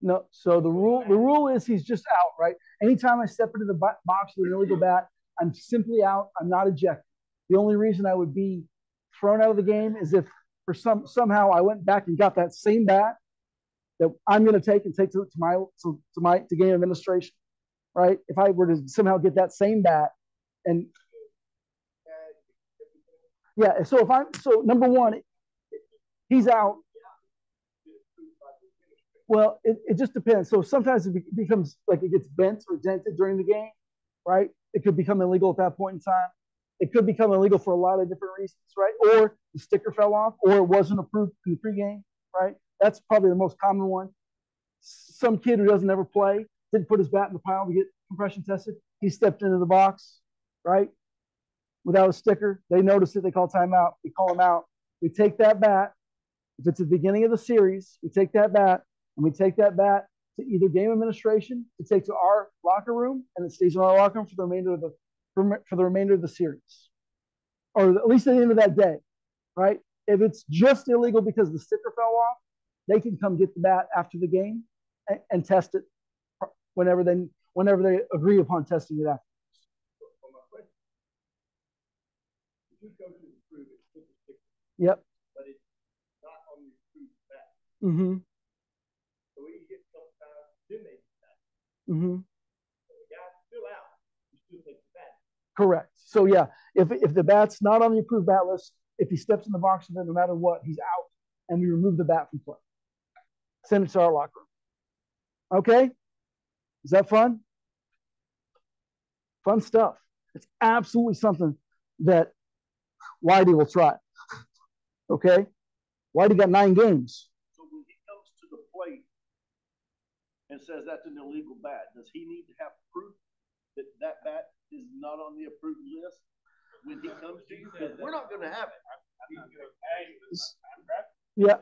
No, so the rule is he's just out, right? Anytime I step into the box with an illegal bat, I'm simply out. I'm not ejected. The only reason I would be thrown out of the game is if for somehow I went back and got that same bat that I'm going to take to game administration, right? If I were to somehow get that same bat and yeah, so number one, he's out. Well, it just depends. So sometimes it becomes like it gets bent or dented during the game, right? It could become illegal at that point in time. It could become illegal for a lot of different reasons, right? Or the sticker fell off, or it wasn't approved in the pregame, right? That's probably the most common one. Some kid who doesn't ever play didn't put his bat in the pile to get compression tested. He stepped into the box, right, without a sticker. They notice it. They call timeout. We call him out. We take that bat. If it's the beginning of the series, we take that bat and we take that bat to either game administration to take to our locker room, and it stays in our locker room for the remainder of the series, or at least at the end of that day, right? If it's just illegal because the sticker fell off, they can come get the bat after the game and test it whenever they agree upon testing it after. Yep. But it's not on the approved bat. Mm-hmm. So we get a couple times, then they do that. Mm-hmm. So the guy's still out. You still take the bat. Correct. So yeah, if the bat's not on the approved bat list, if he steps in the box, then no matter what, he's out, and we remove the bat from play. Send it to our locker room. Okay? Is that fun? Fun stuff. It's absolutely something that Whitey will try. Okay? Whitey got 9 games. So when he comes to the plate and says that's an illegal bat, does he need to have proof that that bat is not on the approved list when he comes to you? Because we're not going to have it. Yeah.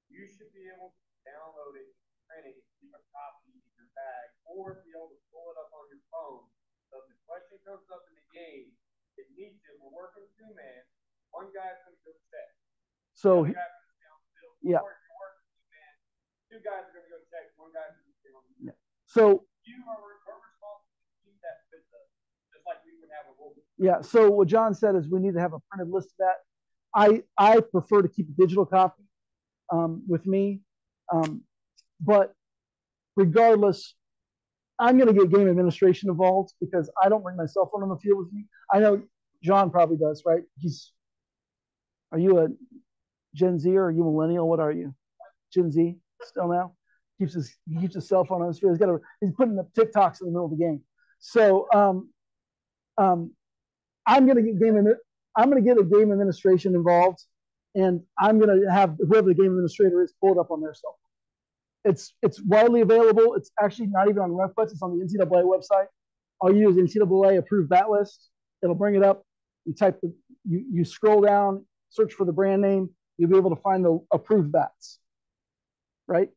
You should be able to download it, print it, keep a copy in your bag, or be able to pull it up on your phone. So if the question comes up in the game, it needs to. We're working 2-man. One guy's going to go check. So yeah. Yeah. You're working 2-man. 2 guys are going to go check. One guy's going to stay on the field. So you are responsible to keep that fit up, just like we would have a rule. yeah. So what John said is we need to have a printed list of that. I prefer to keep a digital copy with me, but regardless, I'm going to get game administration involved because I don't bring my cell phone on the field with me. I know John probably does, right? Are you a Gen Z or are you millennial? What are you? Gen Z still now? He keeps his cell phone on his field. He's putting the TikToks in the middle of the game. So I'm going to get a game administration involved, and I'm going to have whoever the game administrator is pull it up on their cell phone. It's widely available. It's actually not even on RefButs. It's on the NCAA website. All you do is NCAA approved bat list. It'll bring it up. You scroll down, search for the brand name. You'll be able to find the approved bats, right?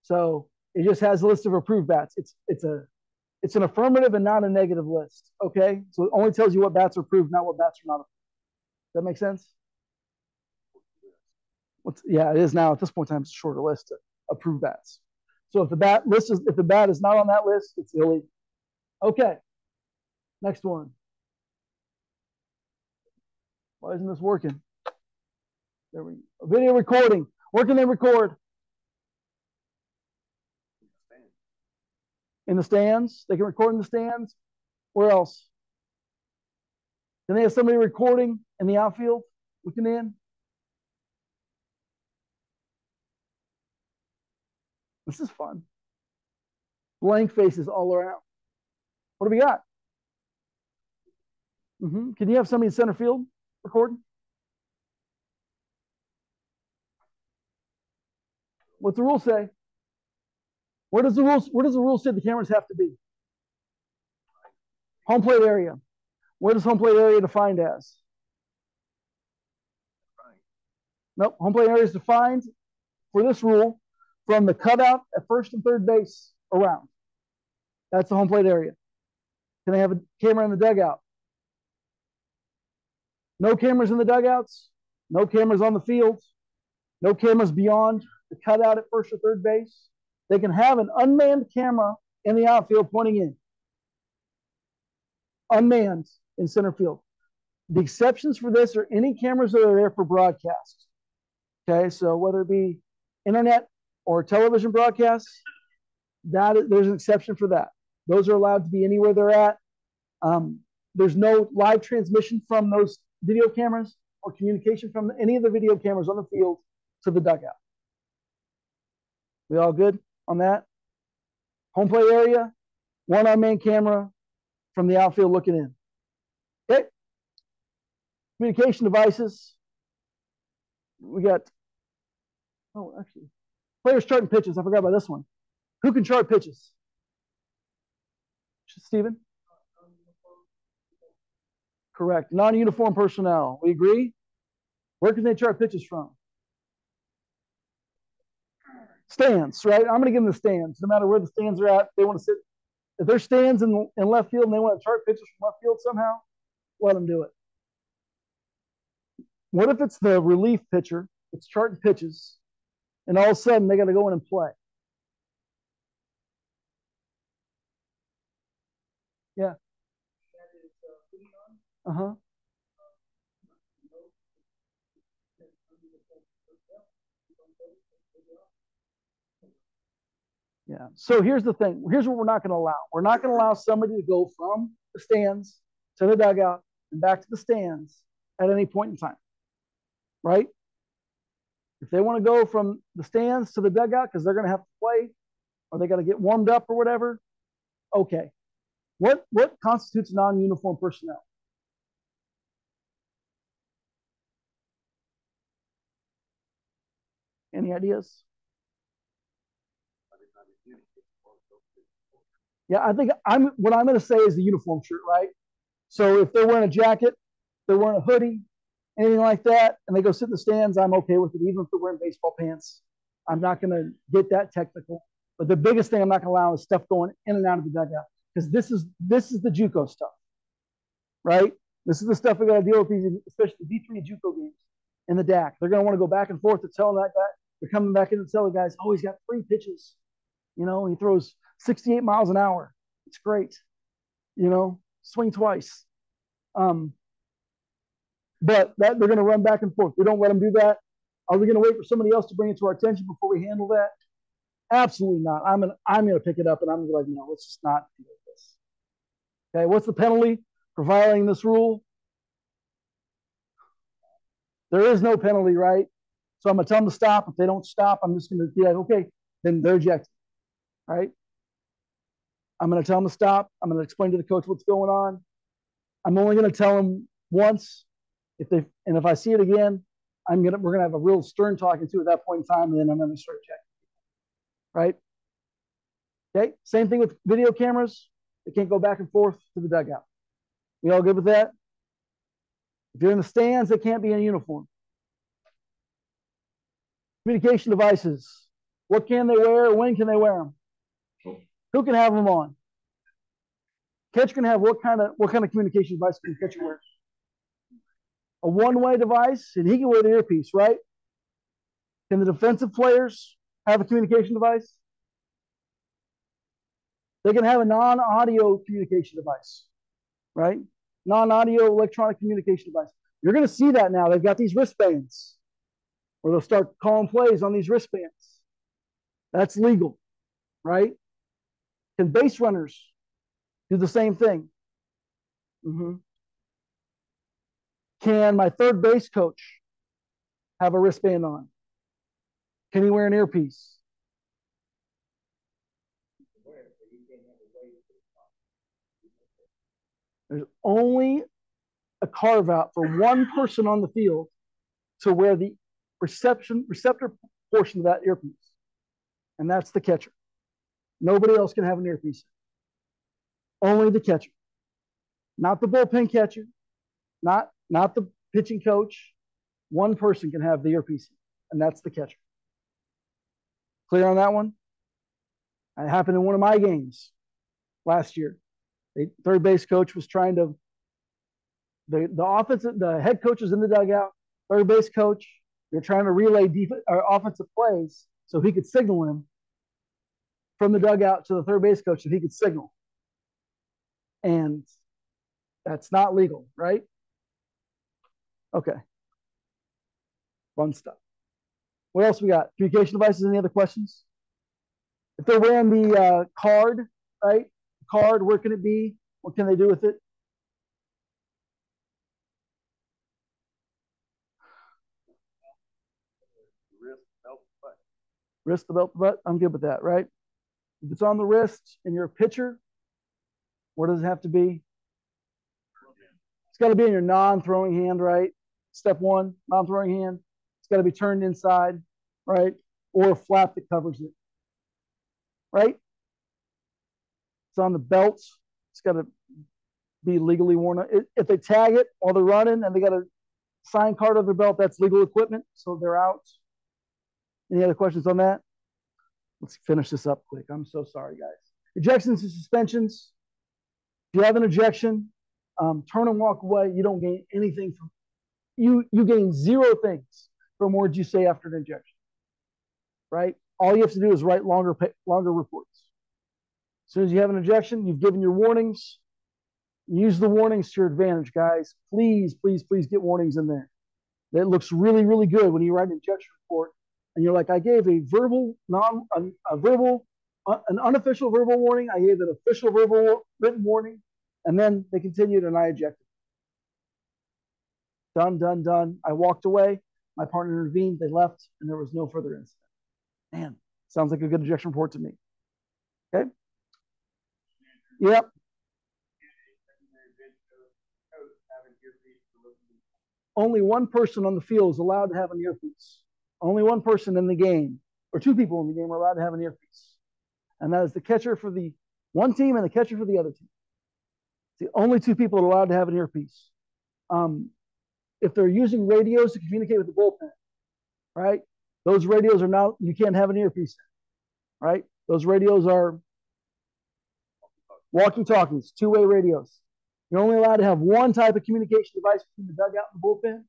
So it just has a list of approved bats. It's an affirmative and not a negative list. Okay, so it only tells you what bats are approved, not what bats are not approved. Does that make sense? Yeah, it is now. At this point in time, it's a shorter list of approved bats. So if the bat is not on that list, it's illegal. Okay, next one. Why isn't this working? There we go. Video recording. Where can they record? In the stands. They can record in the stands. Where else? Can they have somebody recording in the outfield looking in? This is fun. Blank faces all around. What do we got? Can you have somebody in center field recording? What's the rule say? Where does the rule say the cameras have to be? Home plate area. Where does home plate area defined as? Nope. Home plate area is defined for this rule from the cutout at first and third base around. That's the home plate area. Can I have a camera in the dugout? No cameras in the dugouts. No cameras on the field. No cameras beyond the cutout at first or third base. They can have an unmanned camera in the outfield pointing in. Unmanned in center field. The exceptions for this are any cameras that are there for broadcast. Okay, so whether it be internet or television broadcasts, there's an exception for that. Those are allowed to be anywhere they're at. There's no live transmission from those video cameras or communication from any of the video cameras on the field to the dugout. We all good on that? Home plate area, one unmanned camera from the outfield looking in. Okay. Communication devices. We got, actually, players starting pitches. I forgot about this one. Who can chart pitches? Stephen? Correct. Non-uniform personnel. We agree? Where can they chart pitches from? Stands, right? I'm going to give them the stands. No matter where the stands are at, they want to sit. If there's stands in left field and they want to chart pitches from left field somehow, let them do it. What if it's the relief pitcher? It's charting pitches, and all of a sudden they got to go in and play. Yeah. Uh-huh. Yeah. So here's the thing. Here's what we're not going to allow. We're not going to allow somebody to go from the stands to the dugout and back to the stands at any point in time. Right? If they want to go from the stands to the dugout because they're going to have to play or they got to get warmed up or whatever, okay. What constitutes non-uniform personnel? Any ideas? Yeah, I think what I'm going to say is the uniform shirt, right? So if they're wearing a jacket, they're wearing a hoodie, anything like that, and they go sit in the stands, I'm okay with it, even if they're wearing baseball pants. I'm not going to get that technical. But the biggest thing I'm not going to allow is stuff going in and out of the dugout, because this is the JUCO stuff, right? This is the stuff we got to deal with, these, especially the D3 JUCO games in the DAC. They're going to want to go back and forth to tell that guy. They're coming back in and tell the guys, oh, he's got 3 pitches. You know, he throws 68 miles an hour. It's great. You know, swing twice. But that they're going to run back and forth. We don't let them do that. Are we going to wait for somebody else to bring it to our attention before we handle that? Absolutely not. I'm going to pick it up and I'm going to be like, no, let's just not do this. Okay, what's the penalty for violating this rule? There is no penalty, right? So I'm going to tell them to stop. If they don't stop, I'm just going to be like, okay, then they're ejected, right? I'm going to tell them to stop. I'm going to explain to the coach what's going on. I'm only going to tell them once. If I see it again, we're going to have a real stern talking to at that point in time, and then I'm going to start checking. Right? Okay. Same thing with video cameras. They can't go back and forth to the dugout. We all good with that? If you're in the stands, they can't be in uniform. Communication devices. What can they wear? When can they wear them? Who can have them on? Catcher can have what kind of communication device can the catcher wear? A one-way device, and he can wear the earpiece, right? Can the defensive players have a communication device? They can have a non-audio communication device, right? Non-audio electronic communication device. You're going to see that now. They've got these wristbands where they'll start calling plays on these wristbands. That's legal, right? Can base runners do the same thing? Mm-hmm. Can my third base coach have a wristband on? Can he wear an earpiece? There's only a carve out for one person on the field to wear the receptor portion of that earpiece, and that's the catcher. Nobody else can have an earpiece. Only the catcher, not the bullpen catcher, not the pitching coach. One person can have the earpiece, and that's the catcher. Clear on that one? It happened in one of my games last year. The third base coach was trying to, the head coach was in the dugout, third base coach, they're trying to relay offensive plays so he could signal him from the dugout to the third base coach so he could signal. And that's not legal, right? Okay. Fun stuff. What else we got? Communication devices, any other questions? If they're wearing the card, right? Card, where can it be? What can they do with it? Wrist, the belt, the butt. I'm good with that, right? If it's on the wrist and you're a pitcher, where does it have to be? It's got to be in your non-throwing hand, right? Step one, non-throwing hand. It's got to be turned inside, right? Or a flap that covers it. right? It's on the belt. It's got to be legally worn. If they tag it while they're running and they got a sign card on their belt, that's legal equipment, so they're out. Any other questions on that? Let's finish this up quick. I'm so sorry, guys. Ejections and suspensions. If you have an ejection, turn and walk away. You don't gain anything from you. You gain zero things from words you say after an injection, right? All you have to do is write longer reports. As soon as you have an ejection, you've given your warnings. Use the warnings to your advantage, guys. Please, please, please get warnings in there. That looks really, really good when you write an injection report and you're like, I gave a verbal, an unofficial verbal warning. I gave an official verbal written warning, and then they continued and I ejected. Done, done, done. I walked away. My partner intervened. They left, and there was no further incident. Man, sounds like a good ejection report to me. Okay. Yep. Only one person on the field is allowed to have an earpiece. Only one person in the game, or two people in the game, are allowed to have an earpiece. And that is the catcher for the one team and the catcher for the other team. It's the only two people allowed to have an earpiece. If they're using radios to communicate with the bullpen, right? Those radios are now, you can't have an earpiece, right? Those radios are walkie-talkies, two-way radios. You're only allowed to have one type of communication device between the dugout and the bullpen.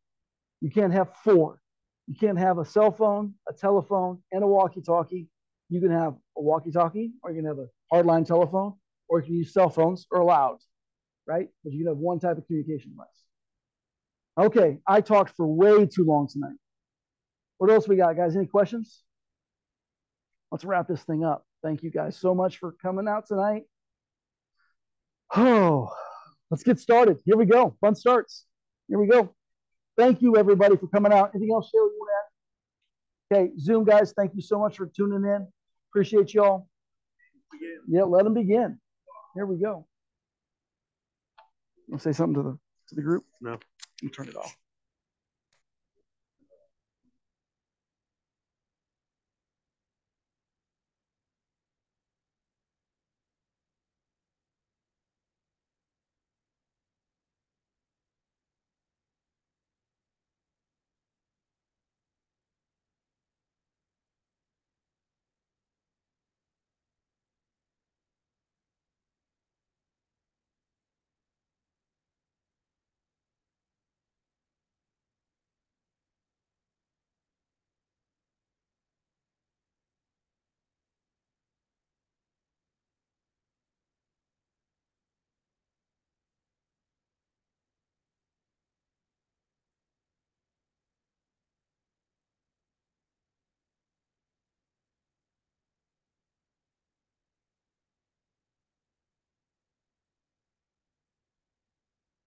You can't have four. You can't have a cell phone, a telephone, and a walkie-talkie. You can have a walkie-talkie, or you can have a hardline telephone, or you can use cell phones, or allowed, right? But you can have one type of communication device. Okay, I talked for way too long tonight. What else we got, guys? Any questions? Let's wrap this thing up. Thank you guys so much for coming out tonight. Oh, let's get started. Here we go. Fun starts. Here we go. Thank you, everybody, for coming out. Anything else, Shayla, you want to add? Okay, Zoom guys, thank you so much for tuning in. Appreciate y'all. Yeah, let them begin. Here we go. You want to say something to the group? No. You turn it off.